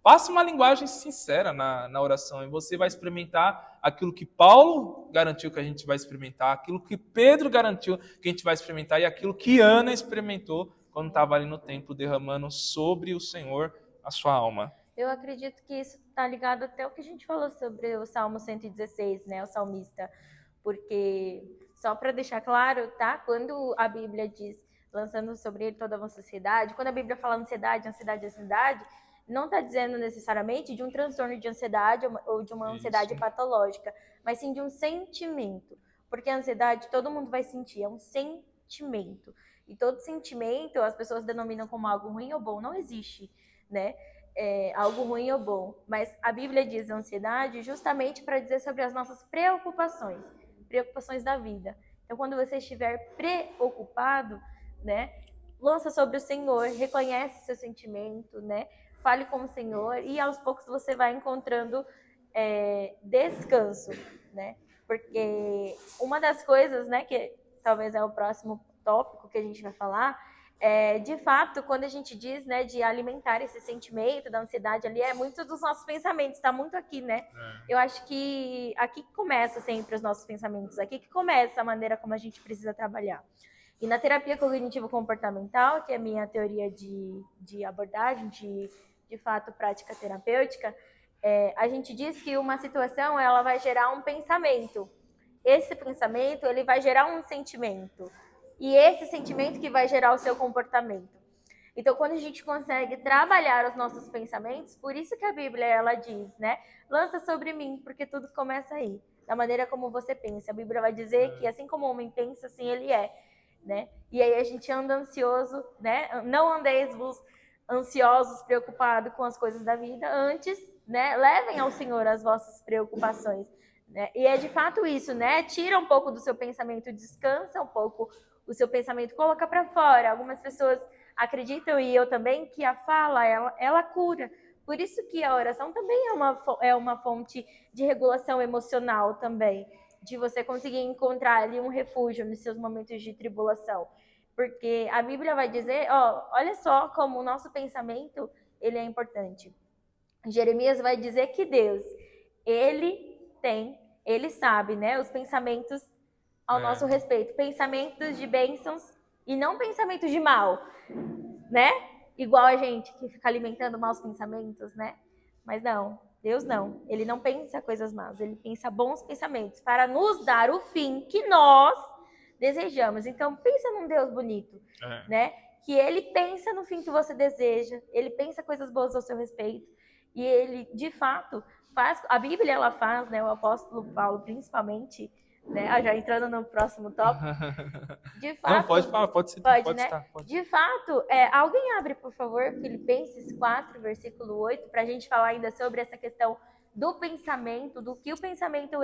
Faça uma linguagem sincera na oração e você vai experimentar aquilo que Paulo garantiu que a gente vai experimentar, aquilo que Pedro garantiu que a gente vai experimentar e aquilo que Ana experimentou quando estava ali no templo derramando sobre o Senhor a sua alma. Eu acredito que isso está ligado até o que a gente falou sobre o Salmo 116, né, o salmista, porque, só para deixar claro, tá? Quando a Bíblia diz, lançando sobre ele toda a vossa ansiedade, quando a Bíblia fala ansiedade, não está dizendo necessariamente de um transtorno de ansiedade ou de uma ansiedade patológica, mas sim de um sentimento. Porque a ansiedade todo mundo vai sentir, é um sentimento. E todo sentimento as pessoas denominam como algo ruim ou bom. Não existe, né? Algo ruim ou bom. Mas a Bíblia diz ansiedade justamente para dizer sobre as nossas preocupações da vida. Então, quando você estiver preocupado, né, lança sobre o Senhor, reconhece seu sentimento, né? Fale com o Senhor e aos poucos você vai encontrando descanso, né? Porque uma das coisas, né, que talvez é o próximo tópico que a gente vai falar, de fato, quando a gente diz, né, de alimentar esse sentimento da ansiedade ali, é muito dos nossos pensamentos, está muito aqui, né? Eu acho que aqui que começa sempre os nossos pensamentos, aqui que começa a maneira como a gente precisa trabalhar. E na terapia cognitivo-comportamental, que é a minha teoria de abordagem, de fato, prática terapêutica, a gente diz que uma situação ela vai gerar um pensamento. Esse pensamento ele vai gerar um sentimento. E esse sentimento que vai gerar o seu comportamento. Então, quando a gente consegue trabalhar os nossos pensamentos, por isso que a Bíblia ela diz, né? Lança sobre mim, porque tudo começa aí. Da maneira como você pensa. A Bíblia vai dizer que assim como o homem pensa, assim ele é. Né? E aí a gente anda ansioso, né? Não andeis-vos ansiosos, preocupados com as coisas da vida. Antes, né? Levem ao Senhor as vossas preocupações. Né? E é de fato isso, né? Tira um pouco do seu pensamento, descansa um pouco o seu pensamento, coloca para fora. Algumas pessoas acreditam, e eu também, que a fala, ela cura. Por isso que a oração também é uma fonte de regulação emocional também, de você conseguir encontrar ali um refúgio nos seus momentos de tribulação. Porque a Bíblia vai dizer, olha só como o nosso pensamento, ele é importante. Jeremias vai dizer que Deus, ele sabe, né, os pensamentos ao nosso respeito, pensamentos de bênçãos e não pensamentos de mal, né? Igual a gente que fica alimentando maus pensamentos, né? Mas não, Deus não. Ele não pensa coisas más, ele pensa bons pensamentos para nos dar o fim que nós desejamos. Então, pensa num Deus bonito, né? Que ele pensa no fim que você deseja, ele pensa coisas boas ao seu respeito e ele, de fato, faz. A Bíblia ela faz, né? O apóstolo Paulo, principalmente, né? Já entrando no próximo tópico. De fato, não, pode falar, pode citar, né? pode. De fato, alguém abre, por favor, Filipenses 4, versículo 8, para a gente falar ainda sobre essa questão do pensamento, do que o pensamento,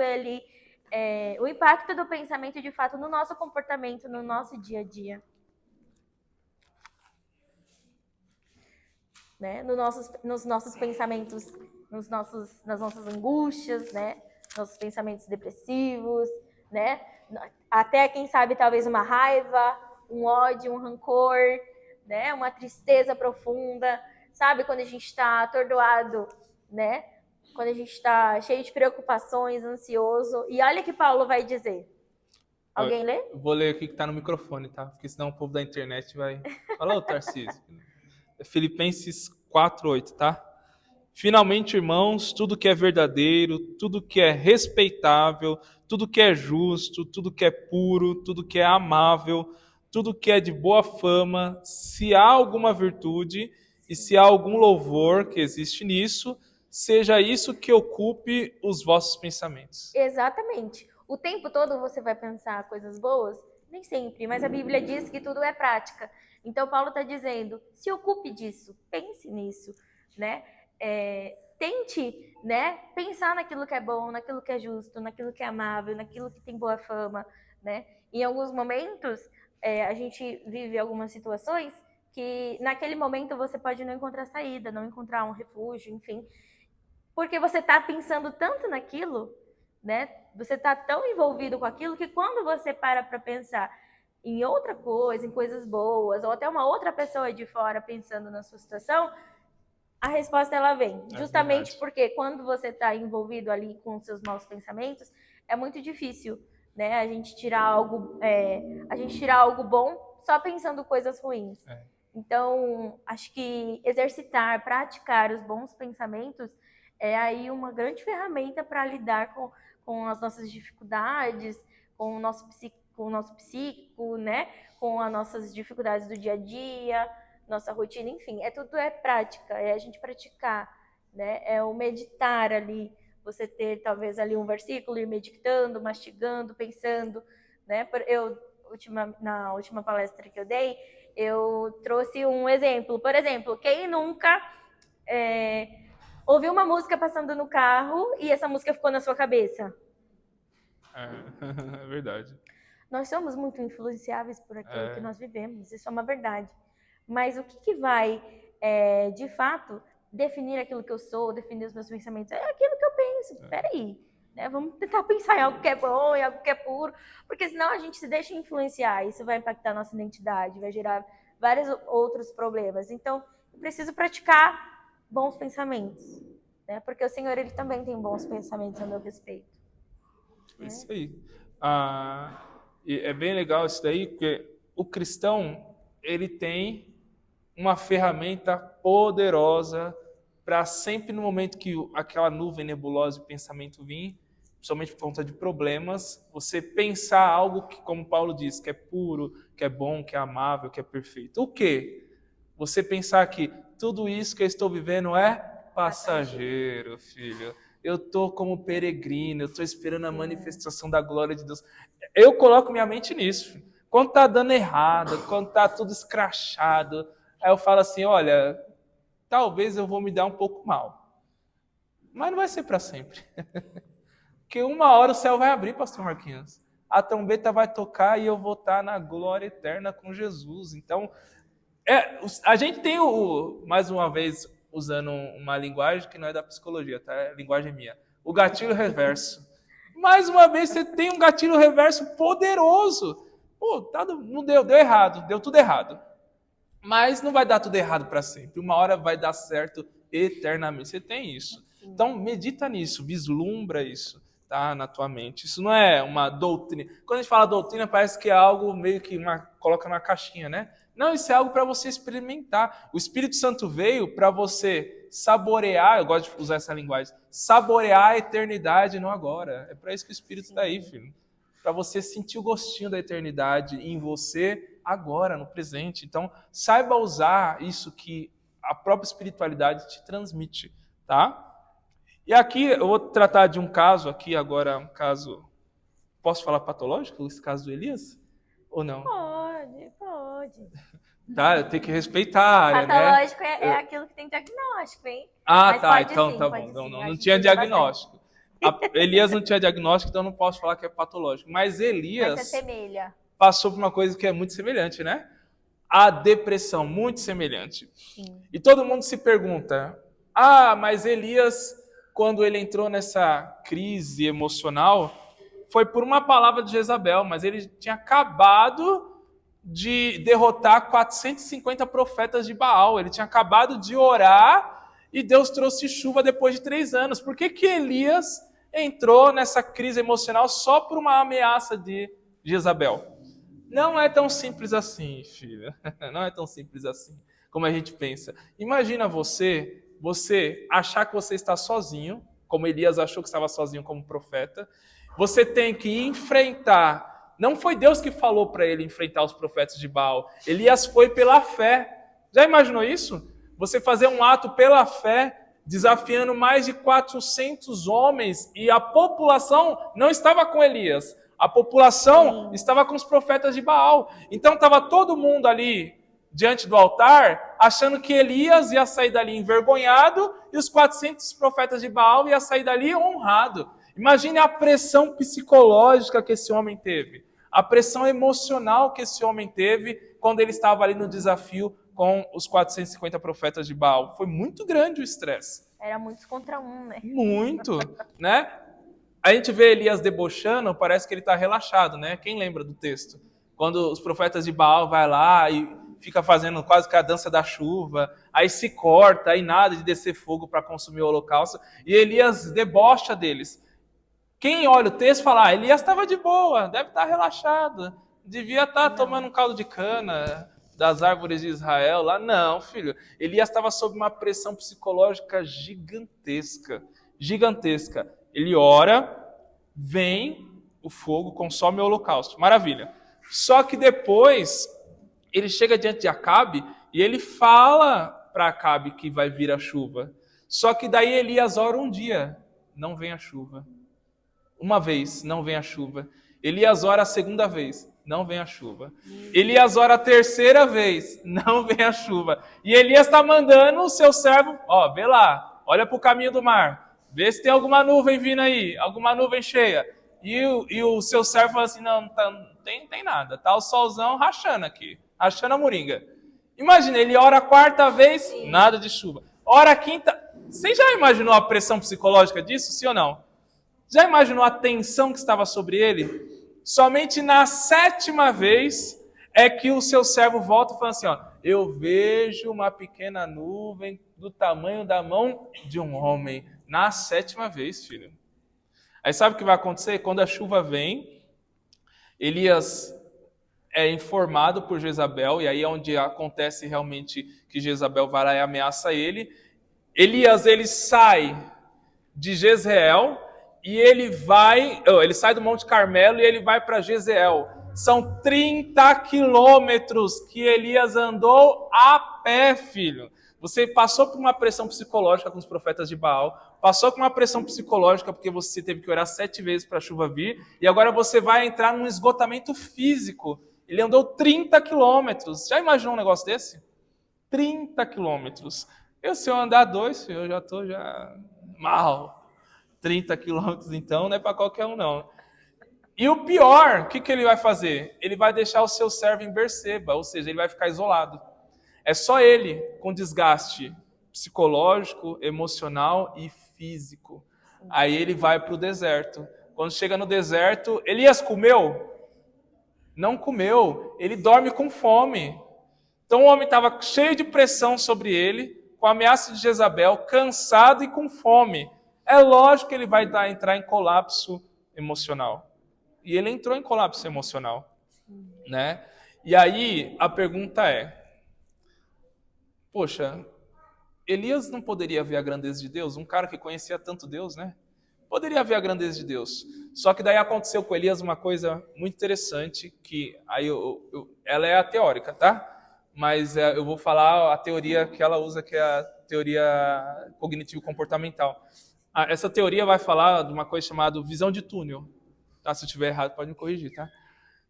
o impacto do pensamento, de fato, no nosso comportamento, no nosso dia a dia. Né? Nos nossos pensamentos, nas nossas angústias, né? Nossos pensamentos depressivos, né? Até, quem sabe, talvez uma raiva, um ódio, um rancor, né? Uma tristeza profunda, sabe? Quando a gente está atordoado, né? Quando a gente está cheio de preocupações, ansioso. E olha o que Paulo vai dizer. Alguém lê? Vou ler aqui que está no microfone, tá? Porque senão o povo da internet vai... Fala, ô Tarcísio. Filipenses 4:8, tá? Finalmente, irmãos, tudo que é verdadeiro, tudo que é respeitável, tudo que é justo, tudo que é puro, tudo que é amável, tudo que é de boa fama, se há alguma virtude e se há algum louvor que existe nisso, seja isso que ocupe os vossos pensamentos. Exatamente. O tempo todo você vai pensar coisas boas? Nem sempre, mas a Bíblia diz que tudo é prática. Então, Paulo está dizendo, se ocupe disso, pense nisso, né? Tente, né, pensar naquilo que é bom, naquilo que é justo, naquilo que é amável, naquilo que tem boa fama, né? Em alguns momentos, a gente vive algumas situações que naquele momento você pode não encontrar saída, não encontrar um refúgio, enfim, porque você está pensando tanto naquilo, né? Você está tão envolvido com aquilo que quando você para pensar em outra coisa, em coisas boas, ou até uma outra pessoa de fora pensando na sua situação, a resposta ela vem. Justamente porque quando você está envolvido ali com os seus maus pensamentos, é muito difícil, né? A gente tirar algo bom só pensando coisas ruins. Então, acho que exercitar, praticar os bons pensamentos é aí uma grande ferramenta para lidar com as nossas dificuldades, com o nosso psíquico, né? Com as nossas dificuldades do dia a dia, nossa rotina, enfim, tudo é prática, é a gente praticar, né? É o meditar ali, você ter talvez ali um versículo, ir meditando, mastigando, pensando, né? Na última palestra que eu dei, eu trouxe um exemplo. Por exemplo, quem nunca ouviu uma música passando no carro e essa música ficou na sua cabeça? É verdade. Nós somos muito influenciáveis por aquilo que nós vivemos, isso é uma verdade. Mas o que vai, de fato, definir aquilo que eu sou, definir os meus pensamentos? É aquilo que eu penso. Peraí, né? Vamos tentar pensar em algo que é bom, em algo que é puro, porque senão a gente se deixa influenciar. Isso vai impactar a nossa identidade, vai gerar vários outros problemas. Então, eu preciso praticar bons pensamentos, né? Porque o Senhor, Ele também tem bons pensamentos a meu respeito. É isso aí. E é bem legal isso daí, porque o cristão, ele tem uma ferramenta poderosa para sempre no momento que aquela nuvem nebulosa de pensamento vir, principalmente por conta de problemas, você pensar algo que, como Paulo diz, que é puro, que é bom, que é amável, que é perfeito. O quê? Você pensar que tudo isso que eu estou vivendo é passageiro, filho. Eu estou como peregrino, eu estou esperando a manifestação da glória de Deus. Eu coloco minha mente nisso. Quando está dando errado, quando está tudo escrachado, aí eu falo assim, olha, talvez eu vou me dar um pouco mal. Mas não vai ser para sempre. Porque uma hora o céu vai abrir, pastor Marquinhos. A trombeta vai tocar e eu vou estar na glória eterna com Jesus. Então, a gente tem mais uma vez, usando uma linguagem que não é da psicologia, tá? É linguagem minha. O gatilho reverso. Mais uma vez, você tem um gatilho reverso poderoso. Pô, não deu errado, deu tudo errado. Mas não vai dar tudo errado para sempre. Uma hora vai dar certo eternamente. Você tem isso. Então, medita nisso, vislumbra isso, tá, na tua mente. Isso não é uma doutrina. Quando a gente fala doutrina, parece que é algo meio que coloca na caixinha, né? Não, isso é algo para você experimentar. O Espírito Santo veio para você saborear, eu gosto de usar essa linguagem, saborear a eternidade, não agora. É para isso que o Espírito está aí, filho. Para você sentir o gostinho da eternidade em você agora, no presente. Então, saiba usar isso que a própria espiritualidade te transmite, tá? E aqui eu vou tratar de um caso aqui agora, um caso, posso falar patológico, esse caso do Elias? Ou não? Pode. Tá, eu tenho que respeitar a área, Patológico né? é aquilo que tem diagnóstico, hein? Ah, Mas tá, pode então sim, tá pode bom. sim. Não A gente tinha usa diagnóstico. Elias não tinha diagnóstico, então eu não posso falar que é patológico. Mas bastante. Mas Elias se assemelha. passou por uma coisa que é muito semelhante, né? A depressão, muito semelhante. Sim. E todo mundo se pergunta, mas Elias, quando ele entrou nessa crise emocional, foi por uma palavra de Jezabel, mas ele tinha acabado de derrotar 450 profetas de Baal. Ele tinha acabado de orar e Deus trouxe chuva depois de 3 anos. Por que Elias entrou nessa crise emocional só por uma ameaça de Jezabel? Não é tão simples assim, filha. Não é tão simples assim como a gente pensa. Imagina você achar que você está sozinho, como Elias achou que estava sozinho como profeta. Você tem que enfrentar. Não foi Deus que falou para ele enfrentar os profetas de Baal. Elias foi pela fé. Já imaginou isso? Você fazer um ato pela fé, desafiando mais de 400 homens, e a população não estava com Elias. A população estava com os profetas de Baal. Então estava todo mundo ali diante do altar, achando que Elias ia sair dali envergonhado e os 400 profetas de Baal iam sair dali honrado. Imagine a pressão psicológica que esse homem teve, a pressão emocional que esse homem teve quando ele estava ali no desafio com os 450 profetas de Baal. Foi muito grande o estresse. Era muitos contra um, né? Muito, né? A gente vê Elias debochando, parece que ele está relaxado, né? Quem lembra do texto? Quando os profetas de Baal vai lá e fica fazendo quase que a dança da chuva, aí se corta, aí nada de descer fogo para consumir o holocausto, e Elias debocha deles. Quem olha o texto fala, Elias estava de boa, deve estar relaxado, devia estar tomando um caldo de cana das árvores de Israel lá. Não, filho, Elias estava sob uma pressão psicológica gigantesca, gigantesca. Ele ora, vem o fogo, consome o holocausto. Maravilha. Só que depois, ele chega diante de Acabe e ele fala para Acabe que vai vir a chuva. Só que daí Elias ora um dia, não vem a chuva. Uma vez, não vem a chuva. Elias ora a segunda vez, não vem a chuva. Elias ora a terceira vez, não vem a chuva. E Elias está mandando o seu servo, vê lá, olha para o caminho do mar. Vê se tem alguma nuvem vindo aí, alguma nuvem cheia. E o seu servo fala assim, não tem nada. Tá o solzão rachando aqui, rachando a moringa. Imagina, ele ora a quarta vez, nada de chuva. Ora a quinta. Você já imaginou a pressão psicológica disso, sim ou não? Já imaginou a tensão que estava sobre ele? Somente na 7ª vez é que o seu servo volta e fala assim, eu vejo uma pequena nuvem do tamanho da mão de um homem. Na 7ª vez, filho. Aí sabe o que vai acontecer? Quando a chuva vem, Elias é informado por Jezabel, e aí é onde acontece realmente que Jezabel vai lá e ameaça ele. Elias, ele sai de Jezreel e ele sai do Monte Carmelo e ele vai para Jezreel. São 30 quilômetros que Elias andou a pé, filho. Você passou por uma pressão psicológica com os profetas de Baal, passou por uma pressão psicológica porque você teve que orar 7 vezes para a chuva vir, e agora você vai entrar num esgotamento físico. Ele andou 30 quilômetros. Já imaginou um negócio desse? 30 quilômetros. Se eu andar 2, eu já estou mal. 30 quilômetros, então, não é para qualquer um, não. E o pior, o que ele vai fazer? Ele vai deixar o seu servo em Berseba, ou seja, ele vai ficar isolado. É só ele com desgaste psicológico, emocional e físico. Aí ele vai para o deserto. Quando chega no deserto, Elias comeu? não comeu, ele dorme com fome. Então o homem estava cheio de pressão sobre ele, com a ameaça de Jezabel, cansado e com fome. É lógico que ele vai entrar em colapso emocional. E ele entrou em colapso emocional, né? E aí a pergunta é, poxa, Elias não poderia ver a grandeza de Deus? Um cara que conhecia tanto Deus, né? Poderia ver a grandeza de Deus. Só que daí aconteceu com Elias uma coisa muito interessante, que aí ela é a teórica, tá? Mas eu vou falar a teoria que ela usa, que é a teoria cognitivo-comportamental. Essa teoria vai falar de uma coisa chamada visão de túnel. Tá? Se eu estiver errado, pode me corrigir, tá?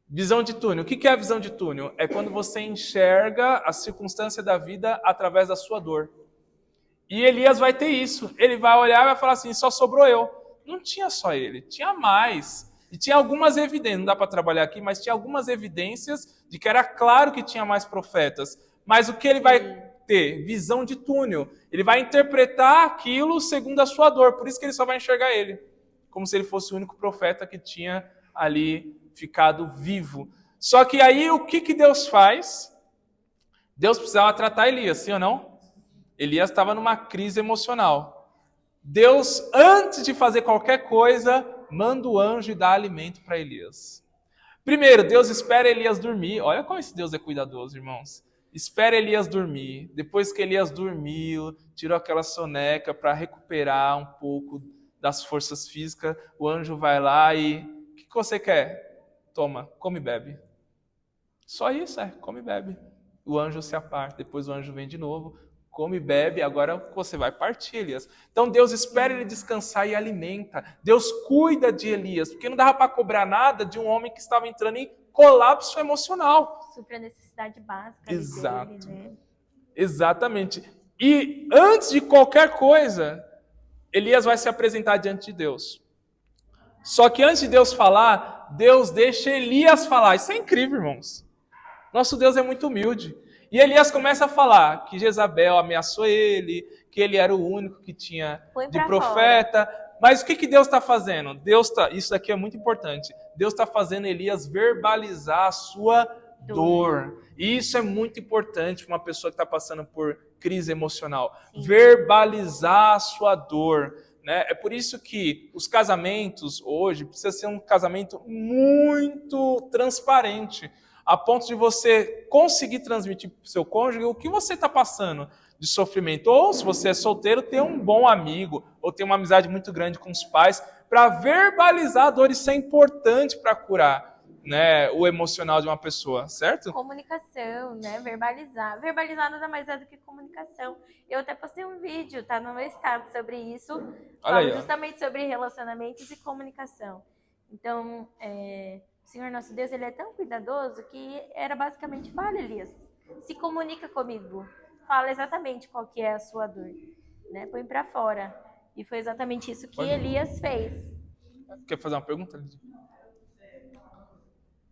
Visão de túnel. O que é a visão de túnel? É quando você enxerga a circunstância da vida através da sua dor. E Elias vai ter isso. Ele vai olhar e vai falar assim, só sobrou eu. Não tinha só ele, tinha mais. E tinha algumas evidências, não dá para trabalhar aqui, mas tinha algumas evidências de que era claro que tinha mais profetas. Mas o que ele vai ter? Visão de túnel. Ele vai interpretar aquilo segundo a sua dor. Por isso que ele só vai enxergar ele. Como se ele fosse o único profeta que tinha ali ficado vivo. Só que aí o que Deus faz? Deus precisava tratar Elias, sim ou não? Elias estava numa crise emocional. Deus, antes de fazer qualquer coisa, manda o anjo e dá alimento para Elias. Primeiro, Deus espera Elias dormir. Olha como esse Deus é cuidadoso, irmãos. Espera Elias dormir. Depois que Elias dormiu, tirou aquela soneca para recuperar um pouco das forças físicas, o anjo vai lá e... O que você quer? Toma, come e bebe. Só isso, come e bebe. O anjo se aparta, depois o anjo vem de novo, come e bebe, agora você vai partir, Elias. Então Deus espera ele descansar e alimenta. Deus cuida de Elias, porque não dava para cobrar nada de um homem que estava entrando em colapso emocional. Supra a necessidade básica Exato. dele, né? Exatamente. E antes de qualquer coisa, Elias vai se apresentar diante de Deus. Só que antes de Deus falar, Deus deixa Elias falar. Isso é incrível, irmãos. Nosso Deus é muito humilde. E Elias começa a falar que Jezabel ameaçou ele, que ele era o único que tinha de profeta. Fora. Mas o que Deus está fazendo? Isso daqui é muito importante. Deus está fazendo Elias verbalizar a sua dor. E isso é muito importante para uma pessoa que está passando por crise emocional. Sim. Verbalizar a sua dor. Né? É por isso que os casamentos hoje precisam ser um casamento muito transparente, a ponto de você conseguir transmitir para o seu cônjuge o que você está passando de sofrimento. Ou, se você é solteiro, ter um bom amigo, ou ter uma amizade muito grande com os pais, para verbalizar a dor. Isso é importante para curar, né, o emocional de uma pessoa, certo? Comunicação, né? Verbalizar. Verbalizar nada mais é do que comunicação. Eu até postei um vídeo, tá no meu estado, sobre isso. Falo justamente sobre relacionamentos e comunicação. Então, o Senhor nosso Deus, ele é tão cuidadoso que era basicamente, fala, Elias, se comunica comigo. Fala exatamente qual que é a sua dor. Né? Põe para fora. E foi exatamente isso que Elias fez. Quer fazer uma pergunta, Lidia?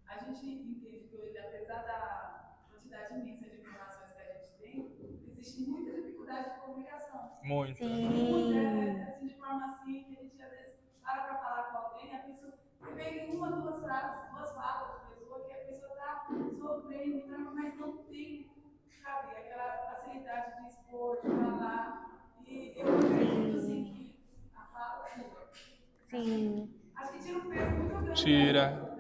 A gente entende que hoje, apesar da quantidade imensa de informações que a gente tem, existe muita dificuldade de comunicação. Muito. Sim. Assim, de forma assim, que a gente às vezes para falar com alguém, a pessoa pega em uma, duas frases, duas falas de pessoa, que a pessoa está sofrendo, mas não tem, sabe, aquela facilidade de expor, de falar. E eu acredito assim que a fala tira. Sim. Acho que tira um peso muito grande. Tira.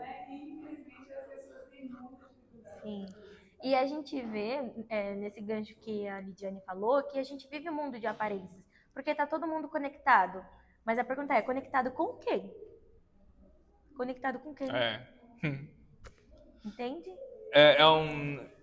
Sim. E a gente vê, nesse gancho que a Lidiane falou, que a gente vive um mundo de aparências. Porque está todo mundo conectado. Mas a pergunta é, conectado com quem? Conectado com quem? Entende?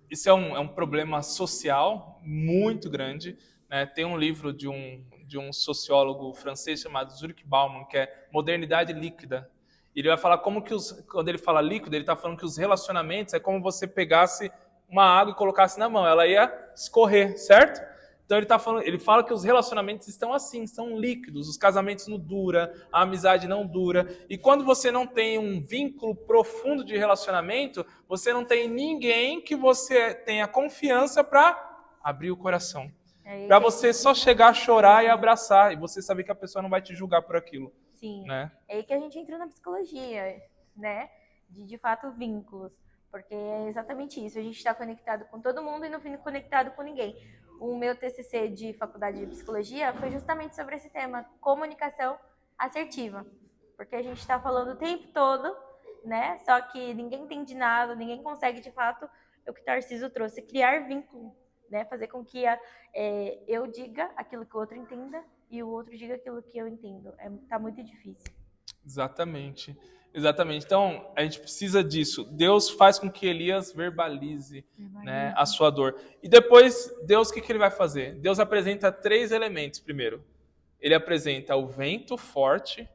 Isso é um problema social muito grande. Né? Tem um livro de um sociólogo francês chamado Zurich Bauman, que é Modernidade Líquida. Ele vai falar como que quando ele fala líquido, ele está falando que os relacionamentos é como você pegasse uma água e colocasse na mão, ela ia escorrer, certo? Então ele fala que os relacionamentos estão assim, estão líquidos, os casamentos não duram, a amizade não dura. E quando você não tem um vínculo profundo de relacionamento, você não tem ninguém que você tenha confiança para abrir o coração. Para você só chegar a chorar e abraçar, e você saber que a pessoa não vai te julgar por aquilo. Sim, né? É aí que a gente entra na psicologia, né? De fato, vínculos. porque é exatamente isso. A gente está conectado com todo mundo e no fim conectado com ninguém. O meu TCC de faculdade de psicologia foi justamente sobre esse tema, comunicação assertiva, porque a gente está falando o tempo todo, né? Só que ninguém entende nada, ninguém consegue de fato o que Tarcísio trouxe, criar vínculo, né? Fazer com que eu diga aquilo que o outro entenda e o outro diga aquilo que eu entendo. Tá muito difícil. Exatamente. Exatamente. Então, a gente precisa disso. Deus faz com que Elias verbalize, né, a sua dor. E depois, Deus, o que ele vai fazer? Deus apresenta 3 elementos primeiro. Ele apresenta o vento forte,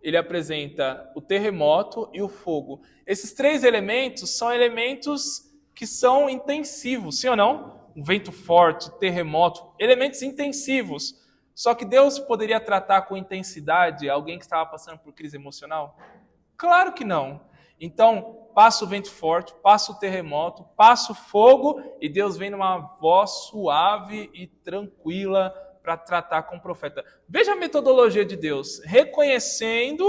ele apresenta o terremoto e o fogo. Esses 3 elementos são elementos que são intensivos, sim ou não? Um vento forte, terremoto, elementos intensivos. Só que Deus poderia tratar com intensidade alguém que estava passando por crise emocional? Claro que não. Então, passa o vento forte, passa o terremoto, passa o fogo e Deus vem numa voz suave e tranquila para tratar com o profeta. Veja a metodologia de Deus, reconhecendo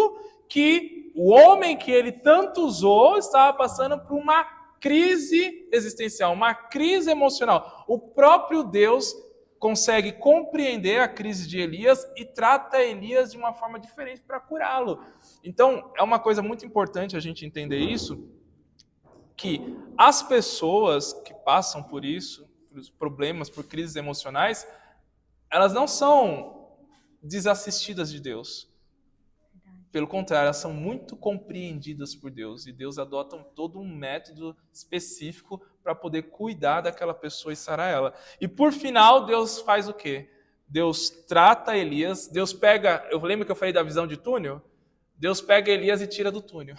que o homem que ele tanto usou estava passando por uma crise existencial, uma crise emocional. O próprio Deus consegue compreender a crise de Elias e trata Elias de uma forma diferente para curá-lo. Então, é uma coisa muito importante a gente entender isso, que as pessoas que passam por isso, por problemas, por crises emocionais, elas não são desassistidas de Deus. Pelo contrário, elas são muito compreendidas por Deus. E Deus adota todo um método específico para poder cuidar daquela pessoa e sarar ela. E por final, Deus faz o quê? Deus trata Elias, Deus pega... Eu lembro que eu falei da visão de túnel? Deus pega Elias e tira do túnel.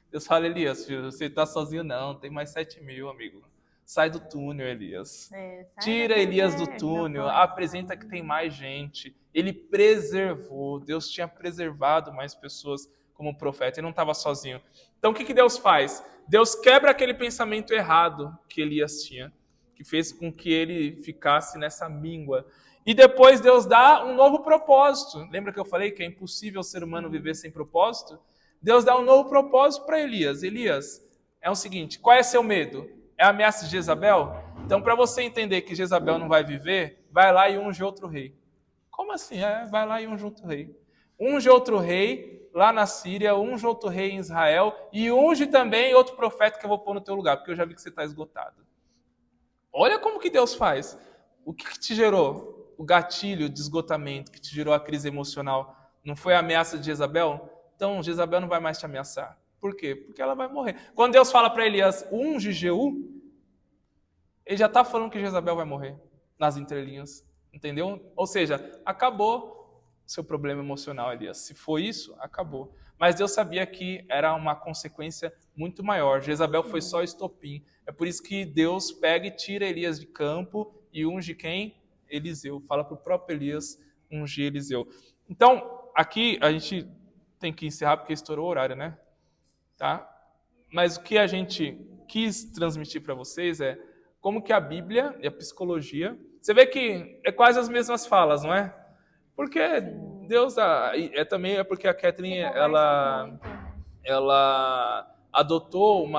Deus fala, Elias, filho, você está sozinho não, tem mais 7.000, amigo. Sai do túnel, Elias. Tira Elias do túnel, apresenta que tem mais gente. Ele preservou, Deus tinha preservado mais pessoas como profeta, ele não estava sozinho. Então o que Deus faz? Deus quebra aquele pensamento errado que Elias tinha, que fez com que ele ficasse nessa míngua. E depois Deus dá um novo propósito. Lembra que eu falei que é impossível o ser humano viver sem propósito? Deus dá um novo propósito para Elias. Elias, é o seguinte, qual é seu medo? É a ameaça de Jezabel? Então, para você entender que Jezabel não vai viver, vai lá e unge outro rei. Como assim? Vai lá e unge outro rei. Unge outro rei lá na Síria, unge outro rei em Israel e unge também outro profeta que eu vou pôr no teu lugar, porque eu já vi que você está esgotado. Olha como que Deus faz. O que te gerou o gatilho de esgotamento, que te gerou a crise emocional? Não foi a ameaça de Jezabel? Então, Jezabel não vai mais te ameaçar. Por quê? Porque ela vai morrer. Quando Deus fala para Elias, unge Jeú, ele já está falando que Jezabel vai morrer, nas entrelinhas. Entendeu? Ou seja, acabou seu problema emocional, Elias. Se foi isso, acabou. Mas Deus sabia que era uma consequência muito maior. Jezabel foi só estopim. É por isso que Deus pega e tira Elias de campo e unge quem? Eliseu. Fala para o próprio Elias ungir Eliseu. Então, aqui a gente tem que encerrar porque estourou o horário, né? Tá? Mas o que a gente quis transmitir para vocês é como que a Bíblia e a psicologia... Você vê que é quase as mesmas falas, não é? Porque Deus... também é porque a Kathleen, ela adotou um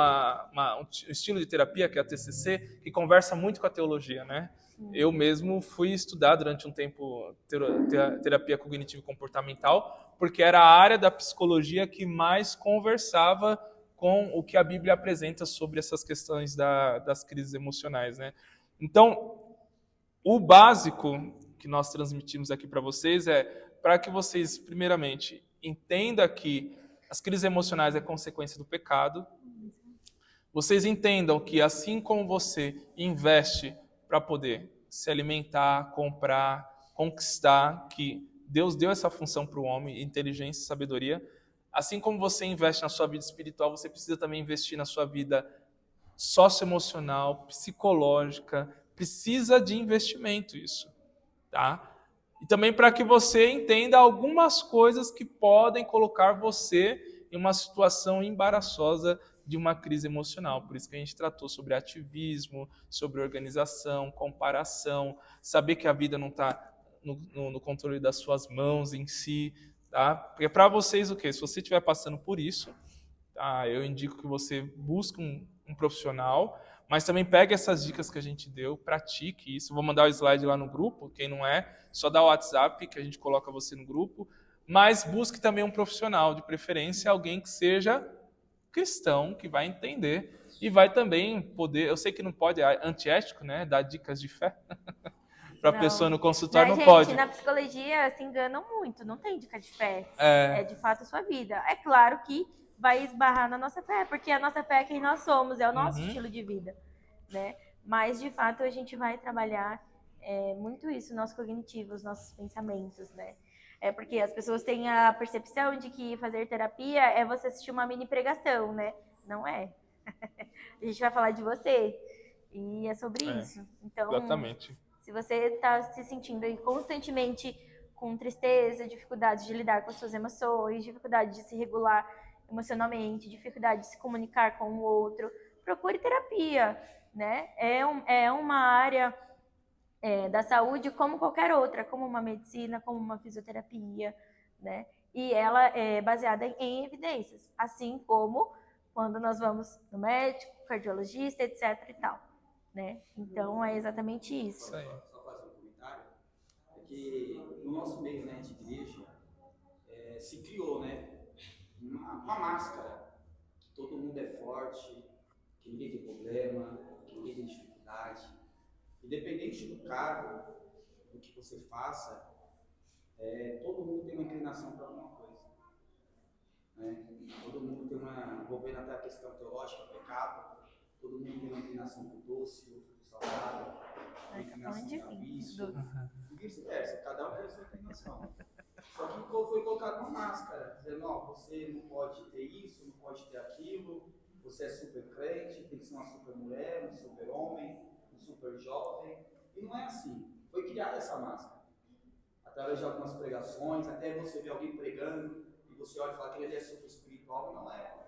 estilo de terapia, que é a TCC, que conversa muito com a teologia, né? Eu mesmo fui estudar durante um tempo terapia cognitivo-comportamental, porque era a área da psicologia que mais conversava com o que a Bíblia apresenta sobre essas questões das crises emocionais, né? Então, o básico que nós transmitimos aqui para vocês é para que vocês, primeiramente, entendam que as crises emocionais é consequência do pecado. Vocês entendam que assim como você investe para poder se alimentar, comprar, conquistar, que Deus deu essa função para o homem, inteligência e sabedoria, assim como você investe na sua vida espiritual, você precisa também investir na sua vida socioemocional, psicológica, precisa de investimento isso, tá? E também para que você entenda algumas coisas que podem colocar você em uma situação embaraçosa de uma crise emocional. Por isso que a gente tratou sobre ativismo, sobre organização, comparação, saber que a vida não está no controle das suas mãos em si, tá? Porque para vocês o quê? Se você estiver passando por isso, eu indico que você busque um profissional, mas também pegue essas dicas que a gente deu, pratique isso. Vou mandar o slide lá no grupo, quem não é, só dá o WhatsApp que a gente coloca você no grupo, mas busque também um profissional, de preferência alguém que seja cristão, que vai entender e vai também poder, eu sei que não pode, é antiético, né, dar dicas de fé para a pessoa no consultório, não Gente, pode. na psicologia se enganam muito, não tem dica de fé. É, É de fato a sua vida. É claro que vai esbarrar na nossa fé, porque a nossa fé é quem nós somos, é o nosso estilo de vida, né? Mas de fato a gente vai trabalhar muito isso, nosso cognitivo, os nossos pensamentos, né? É porque as pessoas têm a percepção de que fazer terapia é você assistir uma mini pregação, né? Não é. A gente vai falar de você. E é sobre isso. Então, exatamente. se você está se sentindo aí constantemente com tristeza, dificuldade de lidar com as suas emoções, dificuldade de se regular emocionalmente, dificuldade de se comunicar com o outro, procure terapia, né? É uma área da saúde como qualquer outra, como uma medicina, como uma fisioterapia, né? E ela é baseada em evidências, assim como quando nós vamos no médico, cardiologista, etc e tal, né? Então é exatamente isso. Isso aí. Só fazer um comentário, é que no nosso meio, né, de igreja, se criou, né, uma máscara, que todo mundo é forte, que ninguém tem problema, que ninguém tem dificuldade. Independente do cargo, do que você faça, todo mundo tem uma inclinação para alguma coisa. Né? Todo mundo tem uma, envolvendo até a questão teológica, pecado, todo mundo tem uma inclinação para o doce, outro para o salgado, uma inclinação para o vício, e vice-versa, cada um tem a sua inclinação. Só que foi colocado uma máscara, dizendo, ó, você não pode ter isso, não pode ter aquilo, você é super crente, tem que ser uma super mulher, um super homem, um super jovem, e não é assim. Foi criada essa máscara, através de algumas pregações, até você ver alguém pregando, e você olha e fala que ele é super espiritual, e não é.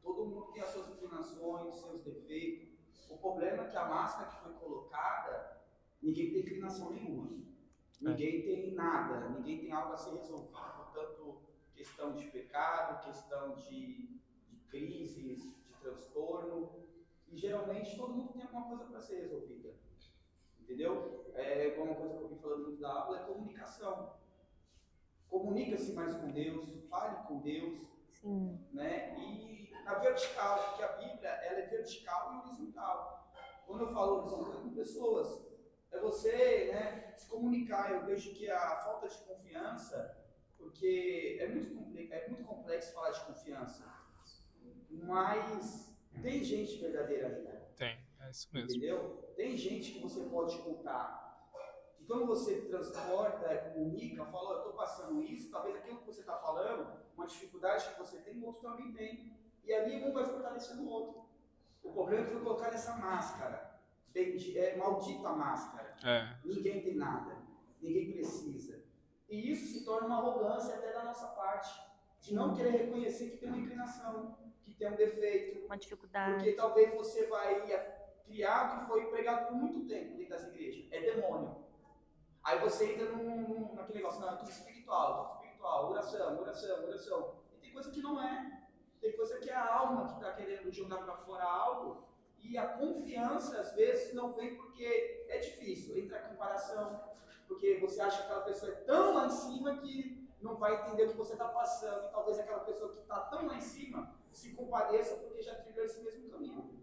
Todo mundo tem as suas inclinações, seus defeitos. O problema é que a máscara que foi colocada, ninguém tem inclinação nenhuma. Ninguém tem nada, ninguém tem algo a ser resolvido, portanto, questão de pecado, questão de crises, de transtorno, e geralmente todo mundo tem alguma coisa para ser resolvida, entendeu? Uma coisa que eu vi falando muito da aula é comunicação. Comunica-se mais com Deus, fale com Deus, né? E na vertical, porque a Bíblia ela é vertical e horizontal. Quando eu falo horizontal, é com pessoas. É você, né, se comunicar. Eu vejo que a falta de confiança, porque é muito complexo falar de confiança, mas tem gente verdadeira ainda. Tem, é isso mesmo. Entendeu? Tem gente que você pode contar. E quando você transporta, comunica, fala, eu estou passando isso, talvez aquilo que você está falando, uma dificuldade que você tem, o outro também tem. E ali um vai fortalecendo o outro. O problema é que foi colocar essa máscara. Maldita máscara. Ninguém tem nada, ninguém precisa. E isso se torna uma arrogância até da nossa parte, de não querer reconhecer que tem uma inclinação, que tem um defeito, uma dificuldade. Porque talvez você vai criar o que foi pregado por muito tempo dentro das igrejas, é demônio. Aí você entra naquele negócio, não, é tudo espiritual, oração. E tem coisa que não é. Tem coisa que é a alma que está querendo jogar para fora algo. E a confiança, às vezes, não vem porque é difícil. Entra a comparação, porque você acha que aquela pessoa é tão lá em cima que não vai entender o que você está passando. E talvez aquela pessoa que está tão lá em cima se compadeça porque já trilhou esse mesmo caminho.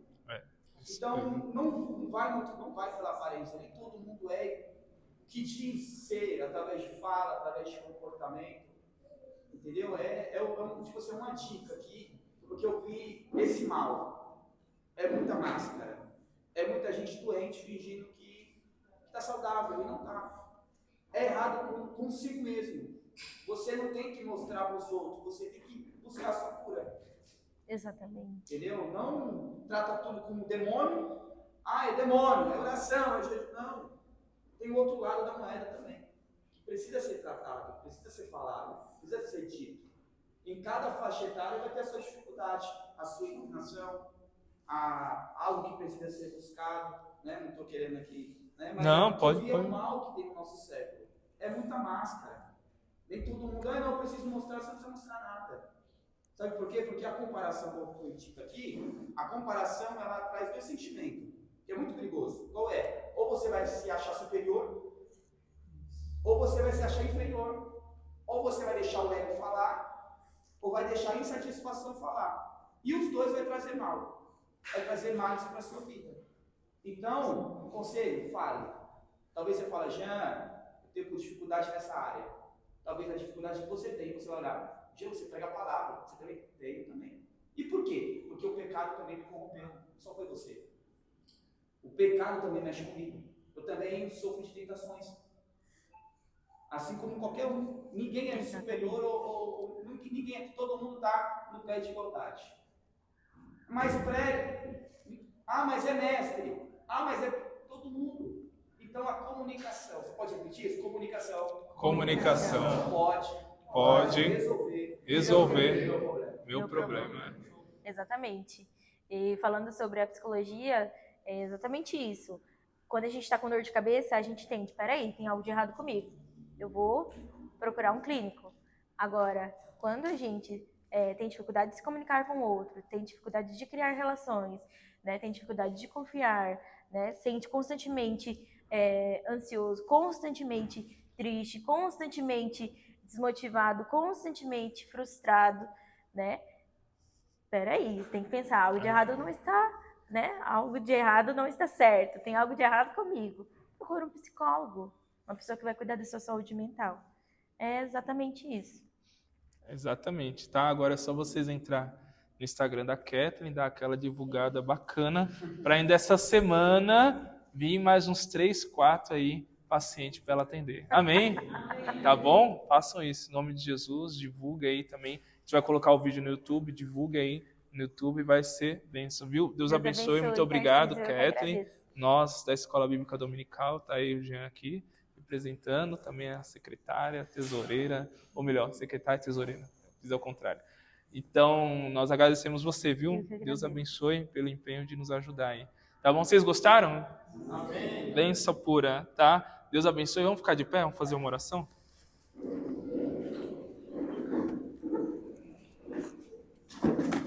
Então, não vai pela aparência. Nem todo mundo é o que diz ser, através de fala, através de comportamento. Entendeu? Tipo assim, uma dica aqui, porque eu vi esse mal. É muita máscara. É muita gente doente fingindo que está saudável e não está. É errado consigo mesmo. Você não tem que mostrar para os outros, você tem que buscar a sua cura. Exatamente. Entendeu? Não trata tudo como demônio. É demônio, é oração, é jeito. Não. Tem o outro lado da moeda também. Que precisa ser tratado, precisa ser falado, precisa ser dito. Em cada faixa etária vai ter a sua dificuldade, a sua inclinação, algo que precisa ser buscado, né? Não estou querendo aqui, né? Mas não, pode. É o mal que tem no nosso século. É muita máscara. Nem todo mundo, não preciso mostrar, você não precisa mostrar nada. Sabe por quê? Porque a comparação, como foi dito aqui, a comparação ela traz dois sentimentos, que é muito perigoso. Qual é? Ou você vai se achar superior, ou você vai se achar inferior. Ou você vai deixar o ego falar, ou vai deixar a insatisfação falar. E os dois vai trazer mal. Vai trazer males para a sua vida. Então, um conselho, fale. Talvez você fale, Jean, eu tenho dificuldade nessa área. Talvez a dificuldade que você tem, você vai olhar, Jean, você prega a palavra, você também tem também. E por quê? Porque o pecado também me corrompeu, não só foi você. O pecado também mexe comigo. Eu também sofro de tentações. Assim como qualquer um. Ninguém é superior ou ninguém é, todo mundo está no pé de igualdade. Mas prega. Ah, mas é mestre. Ah, mas é todo mundo. Então a comunicação, você pode repetir isso? Comunicação. Comunicação Pode resolver meu problema. Exatamente. E falando sobre a psicologia, é exatamente isso. Quando a gente está com dor de cabeça, a gente entende, peraí, tem algo de errado comigo. Eu vou procurar um clínico. Agora, quando a gente tem dificuldade de se comunicar com o outro, tem dificuldade de criar relações, né, tem dificuldade de confiar, né, sente constantemente ansioso, constantemente triste, constantemente desmotivado, constantemente frustrado, né? Peraí, você tem que pensar, algo de errado não está, né? Algo de errado não está certo, tem algo de errado comigo. Procura um psicólogo, uma pessoa que vai cuidar da sua saúde mental. É exatamente isso. Exatamente, tá? Agora é só vocês entrar no Instagram da Kathleen, dar aquela divulgada bacana, para ainda essa semana vir mais uns 3, 4 aí pacientes para ela atender. Amém? Tá bom? Façam isso, em nome de Jesus, divulga aí também. A gente vai colocar o vídeo no YouTube, divulga aí no YouTube, vai ser bênção, viu? Deus abençoe, muito obrigado, Kathleen. Nós, da Escola Bíblica Dominical, tá aí o Jean aqui, representando também a secretária, tesoureira, ou melhor, secretária e tesoureira, fiz ao contrário. Então, nós agradecemos você, viu? Deus abençoe pelo empenho de nos ajudar aí. Tá bom? Vocês gostaram? Amém. Bênção pura, tá? Deus abençoe. Vamos ficar de pé? Vamos fazer uma oração?